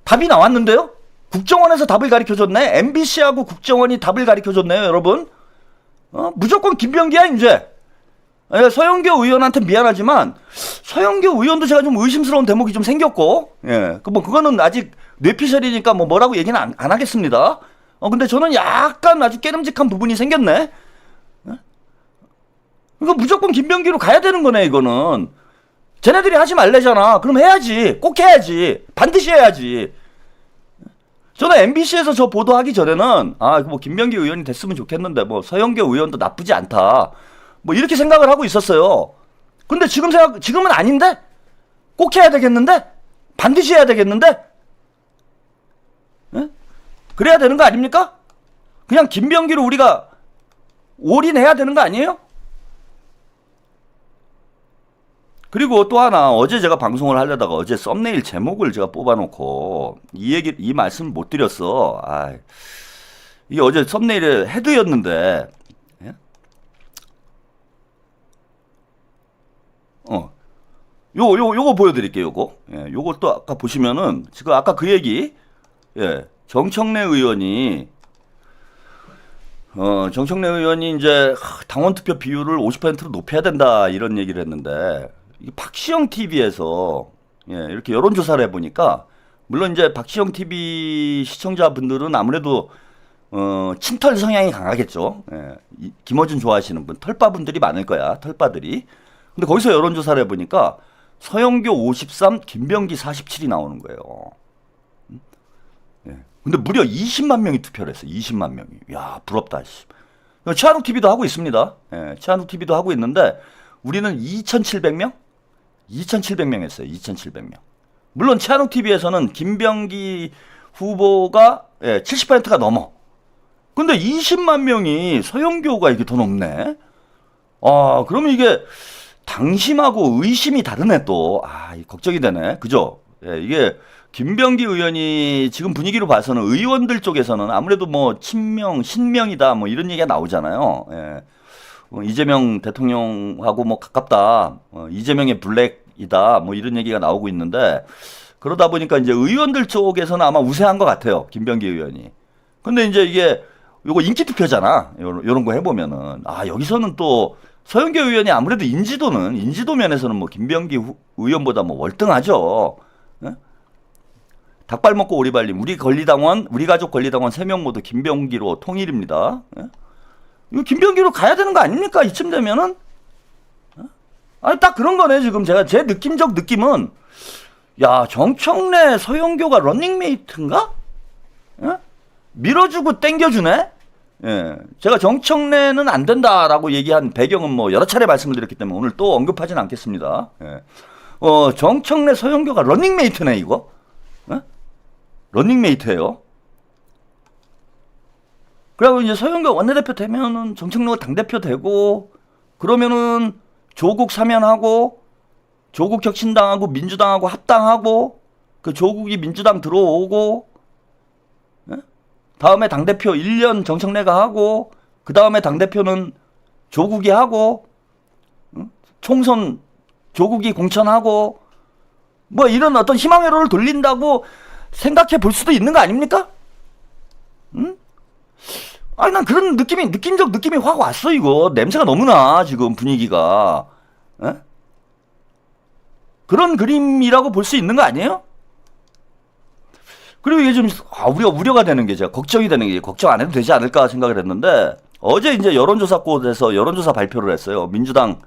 답이 나왔는데요? 국정원에서 답을 가르쳐줬네. MBC하고 국정원이 답을 가르쳐줬네요, 여러분. 무조건 김병기야, 이제. 서영교 의원한테 미안하지만 서영교 의원도 제가 좀 의심스러운 대목이 좀 생겼고, 그거는 아직 뇌피셜이니까 뭐라고 얘기는 안 하겠습니다. 근데 저는 약간 아주 깨름직한 부분이 생겼네. 이거 무조건 김병기로 가야 되는 거네, 이거는. 쟤네들이 하지 말래잖아. 그럼 해야지. 꼭 해야지. 반드시 해야지. 저는 MBC에서 저 보도하기 전에는 뭐 김병기 의원이 됐으면 좋겠는데 뭐 서영교 의원도 나쁘지 않다. 뭐 이렇게 생각을 하고 있었어요. 근데 지금은 아닌데? 꼭 해야 되겠는데? 반드시 해야 되겠는데? 그래야 되는 거 아닙니까? 그냥 김병기로 우리가 올인해야 되는 거 아니에요? 그리고 또 하나, 어제 제가 방송을 하려다가 어제 썸네일 제목을 제가 뽑아놓고 이 말씀을 못 드렸어. 이게 어제 썸네일의 헤드였는데, 요거 보여드릴게요, 요거. 예, 요것도 아까 보시면은, 지금 아까 그 얘기, 예, 정청래 의원이 이제 당원 투표 비율을 50%로 높여야 된다, 이런 얘기를 했는데, 이 박시영 TV에서, 예, 이렇게 여론조사를 해보니까, 물론 이제 박시영 TV 시청자분들은 아무래도, 친털 성향이 강하겠죠. 예, 김어준 좋아하시는 분, 털빠분들이 많을 거야, 털빠들이. 근데 거기서 여론조사를 해보니까, 서영교 53, 김병기 47이 나오는 거예요. 예. 근데 무려 20만 명이 투표를 했어요. 20만 명이. 야, 부럽다. 씨. 최한욱 TV도 하고 있습니다. 예, 최한욱 TV도 하고 있는데 우리는 2,700명? 2,700명 했어요. 2,700명. 물론 최한욱 TV에서는 김병기 후보가 70%가 넘어. 근데 20만 명이 서영교가 이게 더 높네. 아, 그러면 이게 당심하고 의심이 다르네 또. 아, 걱정이 되네. 그죠? 예, 이게 김병기 의원이 지금 분위기로 봐서는 의원들 쪽에서는 아무래도 뭐 친명, 신명이다 뭐 이런 얘기가 나오잖아요. 예. 이재명 대통령하고 뭐 가깝다. 이재명의 블랙이다. 뭐 이런 얘기가 나오고 있는데 그러다 보니까 이제 의원들 쪽에서는 아마 우세한 것 같아요. 김병기 의원이. 근데 이제 이게 요거 인기 투표잖아. 요런 거 해보면은. 아, 여기서는 또 서영교 의원이 아무래도 인지도 면에서는 뭐 김병기 의원보다 뭐 월등하죠. 예? 닭발 먹고 오리발림. 우리 가족 권리당원 3명 모두 김병기로 통일입니다. 예? 이거 김병기로 가야 되는 거 아닙니까? 이쯤 되면은? 예? 아니, 딱 그런 거네, 지금 제 느낌적 느낌은. 야, 정청래 서영교가 런닝메이트인가? 예? 밀어주고 땡겨주네? 예, 제가 정청래는 안 된다라고 얘기한 배경은 뭐 여러 차례 말씀을 드렸기 때문에 오늘 또 언급하진 않겠습니다. 예. 정청래 서영교가 런닝메이트네, 이거? 예? 런닝메이트예요. 그리고 이제 서영교 원내대표 되면은 정청래가 당대표 되고, 그러면은 조국 사면하고, 조국 혁신당하고 민주당하고 합당하고, 그 조국이 민주당 들어오고, 다음에 당대표 1년 정청래가 하고 그 다음에 당대표는 조국이 하고 총선 조국이 공천하고 뭐 이런 어떤 희망회로를 돌린다고 생각해 볼 수도 있는 거 아닙니까? 응? 아니 난 그런 느낌적 느낌이 확 왔어. 이거 냄새가 너무나 지금 분위기가. 에? 그런 그림이라고 볼 수 있는 거 아니에요? 그리고 이게 좀, 우려가 되는 게, 제가 걱정이 되는 게, 걱정 안 해도 되지 않을까 생각을 했는데, 어제 이제 여론조사꽃에서 여론조사 발표를 했어요. 민주당,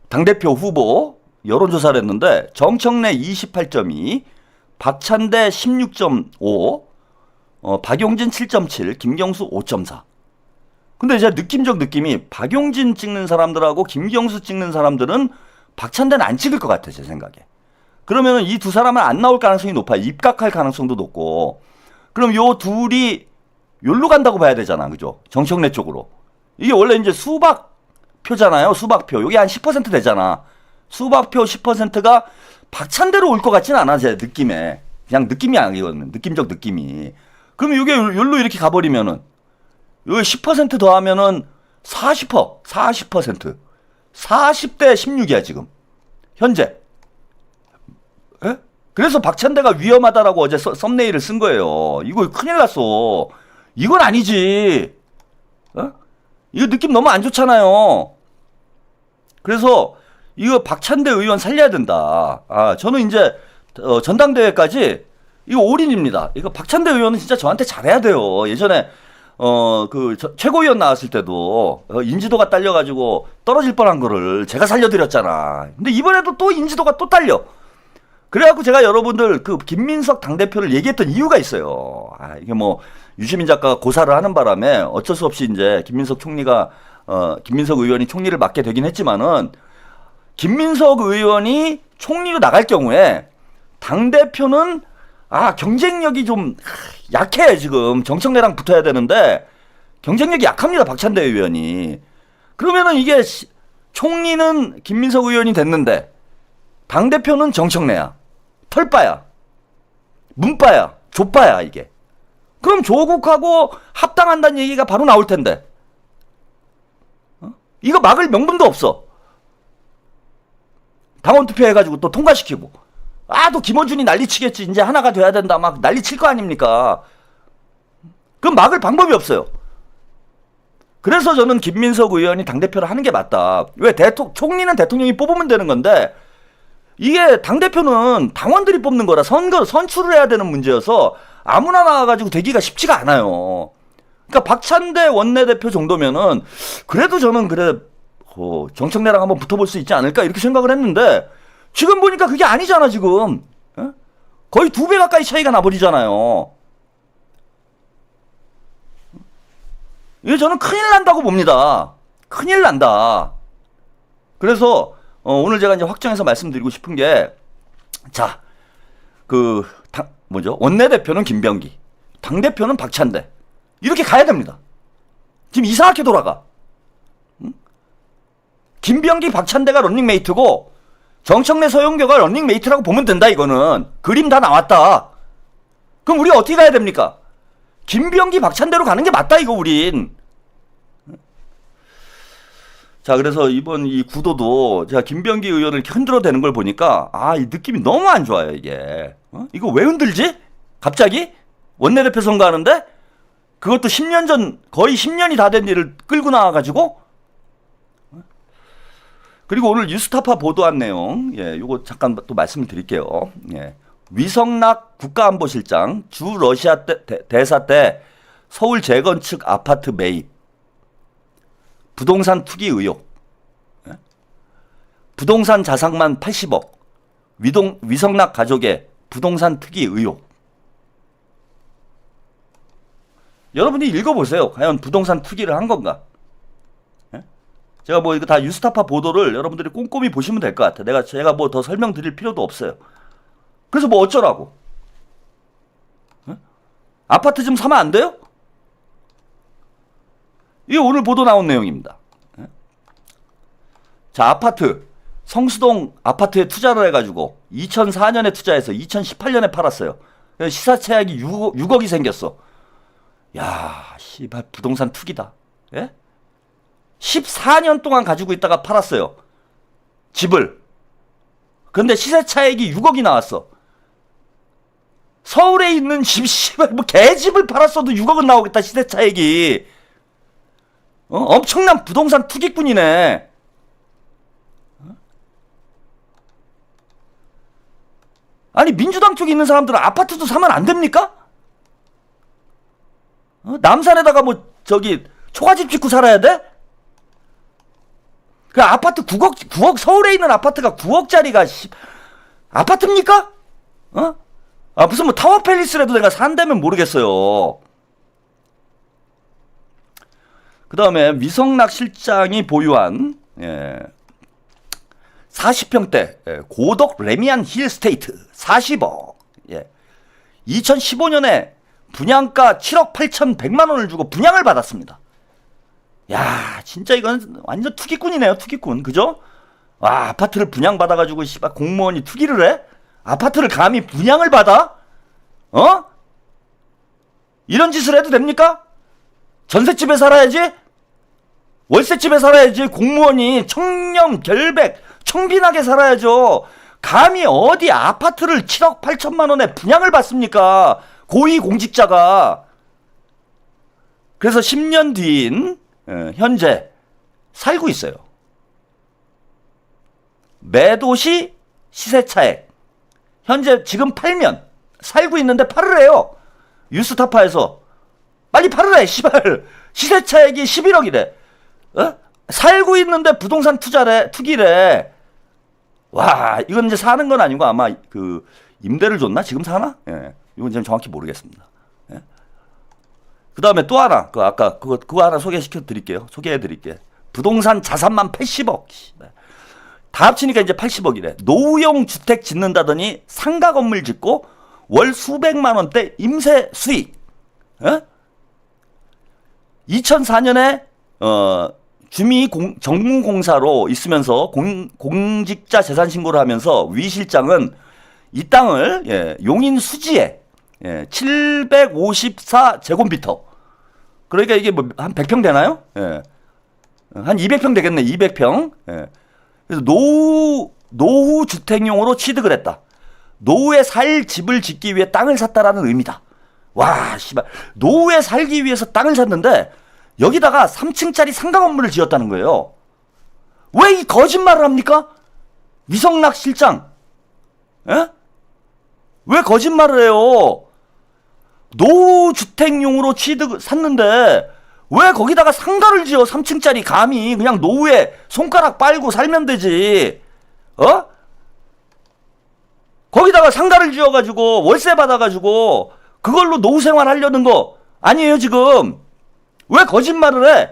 당대표 후보 여론조사를 했는데, 정청래 28.2, 박찬대 16.5, 박용진 7.7, 김경수 5.4. 근데 제가 느낌적 느낌이, 박용진 찍는 사람들하고 김경수 찍는 사람들은 박찬대는 안 찍을 것 같아, 제 생각에. 그러면은 이 두 사람은 안 나올 가능성이 높아. 입각할 가능성도 높고. 그럼 요 둘이 요로 간다고 봐야 되잖아. 그죠? 정청래 쪽으로. 이게 원래 이제 수박표잖아요. 수박표. 요게 한 10% 되잖아. 수박표 10%가 박찬대로 올 것 같진 않아. 제 느낌에. 그냥 느낌이 아니거든. 느낌적 느낌이. 그러면 요게 요로 이렇게 가버리면은 요게 10% 더하면은 40%. 40%. 40대 16이야 지금. 현재. 에? 그래서 박찬대가 위험하다라고 어제 썸네일을 쓴 거예요. 이거 큰일 났어. 이건 아니지. 어? 이거 느낌 너무 안 좋잖아요. 그래서 이거 박찬대 의원 살려야 된다. 아, 저는 이제 전당대회까지 이거 올인입니다. 이거 박찬대 의원은 진짜 저한테 잘해야 돼요. 예전에 최고위원 나왔을 때도 인지도가 딸려가지고 떨어질 뻔한 거를 제가 살려드렸잖아. 근데 이번에도 또 인지도가 또 딸려. 그래갖고 제가 여러분들 김민석 당대표를 얘기했던 이유가 있어요. 아, 이게 뭐 유시민 작가가 고사를 하는 바람에 어쩔 수 없이 이제 김민석 의원이 총리를 맡게 되긴 했지만은 김민석 의원이 총리로 나갈 경우에 당대표는 경쟁력이 좀 약해. 지금 정청래랑 붙어야 되는데 경쟁력이 약합니다. 박찬대 의원이. 그러면은 이게 총리는 김민석 의원이 됐는데 당대표는 정청래야. 털빠야. 문빠야. 족빠야 이게. 그럼 조국하고 합당한다는 얘기가 바로 나올 텐데. 이거 막을 명분도 없어. 당원 투표해가지고 또 통과시키고. 또 김어준이 난리치겠지. 이제 하나가 돼야 된다. 막 난리칠 거 아닙니까? 그럼 막을 방법이 없어요. 그래서 저는 김민석 의원이 당대표를 하는 게 맞다. 왜 총리는 대통령이 뽑으면 되는 건데 이게 당대표는 당원들이 뽑는 거라 선출을 해야 되는 문제여서 아무나 나와가지고 되기가 쉽지가 않아요. 그러니까 박찬대 원내대표 정도면은 그래도 저는 정청래랑 한번 붙어볼 수 있지 않을까 이렇게 생각을 했는데 지금 보니까 그게 아니잖아 지금. 거의 2배 가까이 차이가 나버리잖아요. 이게 저는 큰일 난다고 봅니다. 큰일 난다. 그래서 오늘 제가 이제 확정해서 말씀드리고 싶은 게, 자, 원내대표는 김병기, 당대표는 박찬대. 이렇게 가야 됩니다. 지금 이상하게 돌아가. 김병기, 박찬대가 런닝메이트고, 정청래, 서영교가 런닝메이트라고 보면 된다, 이거는. 그림 다 나왔다. 그럼 우리가 어떻게 가야 됩니까? 김병기, 박찬대로 가는 게 맞다, 이거, 우린. 자, 그래서 이번 이 구도도 제가 김병기 의원을 이렇게 흔들어대는 걸 보니까 이 느낌이 너무 안 좋아요, 이게. 이거 왜 흔들지? 갑자기? 원내대표 선거하는데? 그것도 10년 전, 거의 10년이 다 된 일을 끌고 나와가지고? 그리고 오늘 뉴스타파 보도한 내용, 요거 잠깐 또 말씀을 드릴게요. 위성락 국가안보실장, 주 러시아 대사 때 서울 재건축 아파트 매입. 부동산 투기 의혹. 부동산 자산만 80억. 위성락 가족의 부동산 투기 의혹. 여러분이 읽어보세요. 과연 부동산 투기를 한 건가? 제가 이거 다 뉴스타파 보도를 여러분들이 꼼꼼히 보시면 될 것 같아요. 제가 더 설명드릴 필요도 없어요. 그래서 어쩌라고? 아파트 좀 사면 안 돼요? 이게 오늘 보도 나온 내용입니다. 자, 아파트. 성수동 아파트에 투자를 해가지고 2004년에 투자해서 2018년에 팔았어요. 시사채약이 6억이 생겼어. 야, 씨발 부동산 투기다. 14년 동안 가지고 있다가 팔았어요. 집을. 근데 시세차익이 6억이 나왔어. 서울에 있는 집, 씨발 개집을 팔았어도 6억은 나오겠다, 시세차익이. 엄청난 부동산 투기꾼이네. 아니, 민주당 쪽에 있는 사람들은 아파트도 사면 안 됩니까? 남산에다가 초가집 짓고 살아야 돼? 그 아파트 9억, 서울에 있는 아파트가 9억짜리가, 아파트입니까? 무슨 타워 팰리스라도 내가 산다면 모르겠어요. 그 다음에 위성락 실장이 보유한 40평대 고덕 레미안 힐스테이트 40억. 2015년에 분양가 7억 8,100만 원을 주고 분양을 받았습니다. 야, 진짜 이건 완전 투기꾼이네요, 투기꾼. 그죠? 와, 아파트를 분양받아가지고 씨발 공무원이 투기를 해? 아파트를 감히 분양을 받아? 이런 짓을 해도 됩니까? 전셋집에 살아야지? 월세집에 살아야지. 공무원이 청렴, 결백, 청빈하게 살아야죠. 감히 어디 아파트를 7억 8천만 원에 분양을 받습니까? 고위공직자가. 그래서 10년 뒤인 현재 살고 있어요. 매도시 시세차액. 현재 지금 팔면 살고 있는데 팔으래요. 뉴스타파에서. 빨리 팔으래, 씨발. 시세차액이 11억이래. 살고 있는데 부동산 투기래. 와, 이건 이제 사는 건 아니고 아마 임대를 줬나? 지금 사나? 이건 지금 정확히 모르겠습니다. 그 다음에 또 하나, 아까 그거 하나 소개해 드릴게요. 부동산 자산만 80억. 다 합치니까 이제 80억이래. 노후용 주택 짓는다더니 상가 건물 짓고 월 수백만 원대 임세 수익. 2004년에 정무공사로 있으면서 공직자 재산 신고를 하면서 위 실장은 이 땅을 용인 수지에 754제곱미터. 그러니까 이게 한 100평 되나요? 한 200평 되겠네. 200평. 예. 그래서 노후 주택용으로 취득을 했다. 노후에 살 집을 짓기 위해 땅을 샀다라는 의미다. 와, 씨발. 노후에 살기 위해서 땅을 샀는데 여기다가 3층짜리 상가 건물을 지었다는 거예요. 왜 이 거짓말을 합니까? 위성락 실장. 예? 왜 거짓말을 해요? 노후 주택용으로 샀는데 왜 거기다가 상가를 지어? 3층짜리 감히 그냥 노후에 손가락 빨고 살면 되지. 어? 거기다가 상가를 지어가지고 월세 받아가지고 그걸로 노후 생활 하려는 거 아니에요 지금. 왜 거짓말을 해?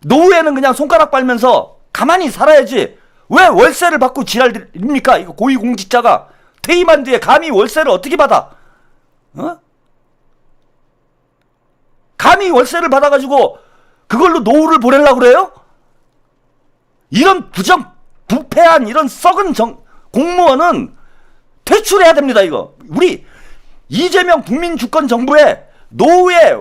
노후에는 그냥 손가락 빨면서 가만히 살아야지. 왜 월세를 받고 지랄입니까? 이거 고위공직자가 퇴임한 뒤에 감히 월세를 어떻게 받아? 어? 감히 월세를 받아가지고 그걸로 노후를 보내려고 그래요? 이런 부패한 이런 썩은 공무원은 퇴출해야 됩니다. 이거 우리 이재명 국민주권정부에 노후에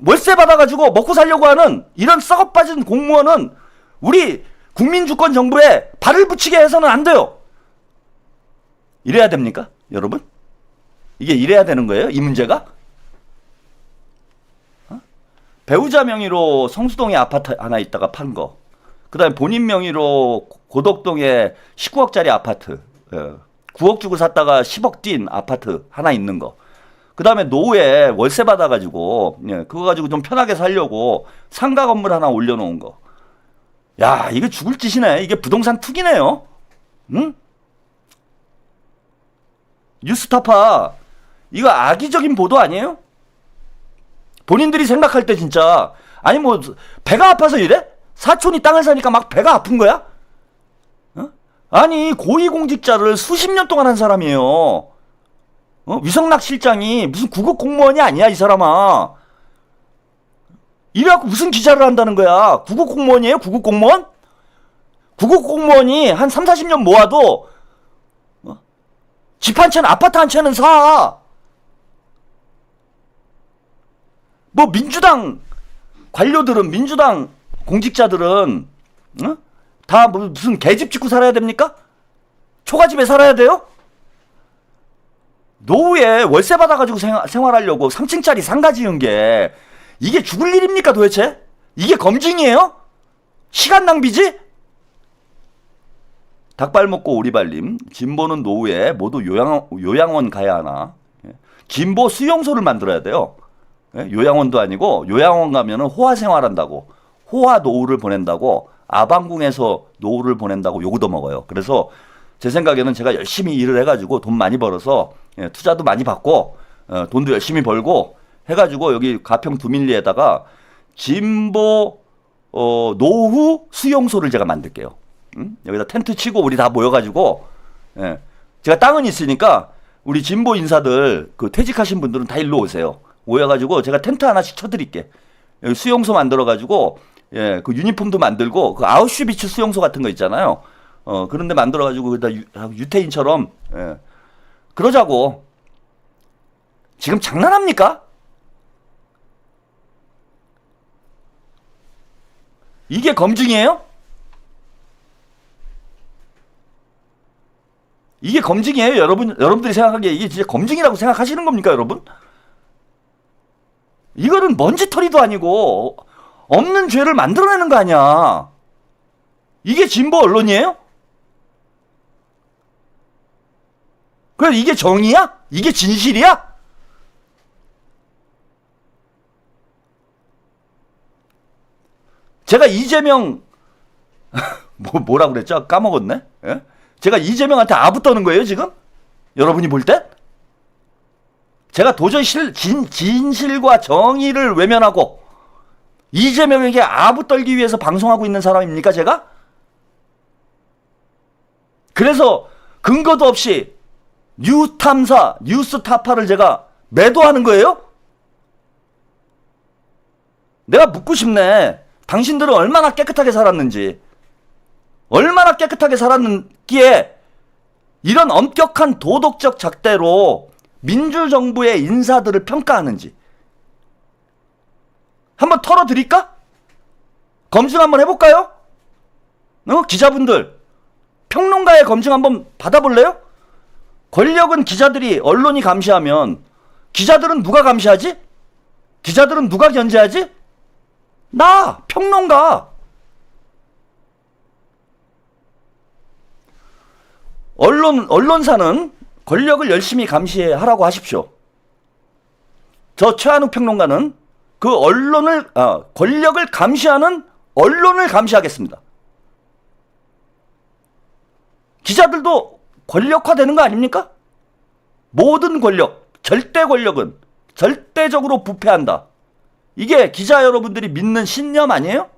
월세 받아가지고 먹고 살려고 하는 이런 썩어빠진 공무원은 우리 국민주권정부에 발을 붙이게 해서는 안 돼요. 이래야 됩니까? 여러분? 이게 이래야 되는 거예요? 이 문제가? 배우자 명의로 성수동에 아파트 하나 있다가 판 거. 그 다음에 본인 명의로 고덕동에 19억짜리 아파트. 9억 주고 샀다가 10억 뛴 아파트 하나 있는 거. 그 다음에 노후에 월세 받아가지고, 그거 가지고 좀 편하게 살려고 상가 건물 하나 올려놓은 거. 야, 이게 죽을 짓이네. 이게 부동산 투기네요. 응? 뉴스타파. 이거 악의적인 보도 아니에요? 본인들이 생각할 때 진짜 아니 뭐 배가 아파서 이래? 사촌이 땅을 사니까 막 배가 아픈 거야? 어? 아니 고위공직자를 수십 년 동안 한 사람이에요. 위성락 실장이 무슨 구급 공무원이 아니야 이 사람아. 이래갖고 무슨 기자를 한다는 거야. 구급 공무원이에요? 구급 공무원? 구급 공무원이 한 3, 40년 모아도 집 한 채는 아파트 한 채는 사. 뭐 민주당 관료들은 민주당 공직자들은 다 무슨 개집 짓고 살아야 됩니까? 초가집에 살아야 돼요? 노후에 월세 받아가지고 생활하려고 3층짜리 상가 지은 게 이게 죽을 일입니까 도대체? 이게 검증이에요? 시간 낭비지? 닭발 먹고 오리발님. 진보는 노후에 모두 요양원 가야 하나? 진보 수용소를 만들어야 돼요. 요양원도 아니고 요양원 가면은 호화 생활한다고, 호화 노후를 보낸다고, 아방궁에서 노후를 보낸다고 요구도 먹어요. 그래서 제 생각에는 제가 열심히 일을 해가지고 돈 많이 벌어서 투자도 많이 받고 돈도 열심히 벌고 해가지고 여기 가평 두밀리에다가 진보 노후 수용소를 제가 만들게요. 여기다 텐트 치고 우리 다 모여가지고 제가 땅은 있으니까 우리 진보 인사들 그 퇴직하신 분들은 다 일로 오세요. 오여가지고 제가 텐트 하나씩 쳐드릴게. 여기 수용소 만들어가지고 그 유니폼도 만들고 그 아우슈비츠 수용소 같은 거 있잖아요. 그런데 만들어가지고 유태인처럼 그러자고. 지금 장난합니까? 이게 검증이에요? 이게 검증이에요? 여러분들이 생각하기에 이게 진짜 검증이라고 생각하시는 겁니까, 여러분? 이거는 먼지털이도 아니고 없는 죄를 만들어내는 거 아니야. 이게 진보 언론이에요? 그래 이게 정의야? 이게 진실이야? 제가 이재명 뭐라 그랬죠? 까먹었네. 예? 제가 이재명한테 아부 떠는 거예요 지금? 여러분이 볼 때? 제가 도저히 진실과 정의를 외면하고 이재명에게 아부 떨기 위해서 방송하고 있는 사람입니까 제가? 그래서 근거도 없이 뉴탐사, 뉴스타파를 제가 매도하는 거예요? 내가 묻고 싶네. 당신들은 얼마나 깨끗하게 살았는지, 얼마나 깨끗하게 살았기에 이런 엄격한 도덕적 잣대로 민주정부의 인사들을 평가하는지 한번 털어드릴까? 검증 한번 해볼까요? 기자분들, 평론가의 검증 한번 받아볼래요? 권력은 기자들이, 언론이 감시하면 기자들은 누가 감시하지? 기자들은 누가 견제하지? 나, 평론가. 언론사는 권력을 열심히 감시하라고 하십시오. 저 최한욱 평론가는 그 권력을 감시하는 언론을 감시하겠습니다. 기자들도 권력화되는 거 아닙니까? 모든 권력, 절대 권력은 절대적으로 부패한다. 이게 기자 여러분들이 믿는 신념 아니에요?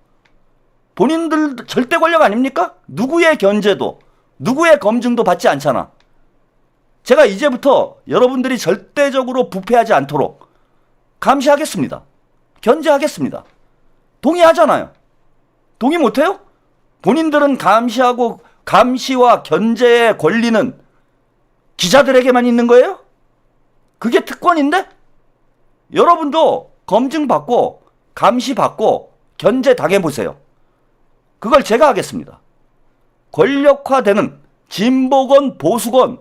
본인들 절대 권력 아닙니까? 누구의 견제도, 누구의 검증도 받지 않잖아. 제가 이제부터 여러분들이 절대적으로 부패하지 않도록 감시하겠습니다. 견제하겠습니다. 동의하잖아요. 동의 못해요? 본인들은 감시와 견제의 권리는 기자들에게만 있는 거예요? 그게 특권인데? 여러분도 검증받고 감시받고 견제 당해보세요. 그걸 제가 하겠습니다. 권력화되는 진보건 보수건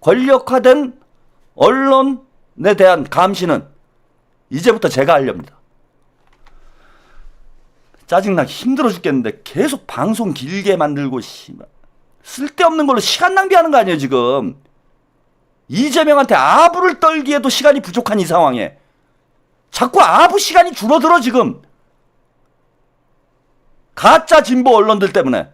권력화된 언론에 대한 감시는 이제부터 제가 하렵니다. 짜증나게 힘들어 죽겠는데 계속 방송 길게 만들고 쓸데없는 걸로 시간 낭비하는 거 아니에요 지금. 이재명한테 아부를 떨기에도 시간이 부족한 이 상황에 자꾸 아부 시간이 줄어들어 지금. 가짜 진보 언론들 때문에.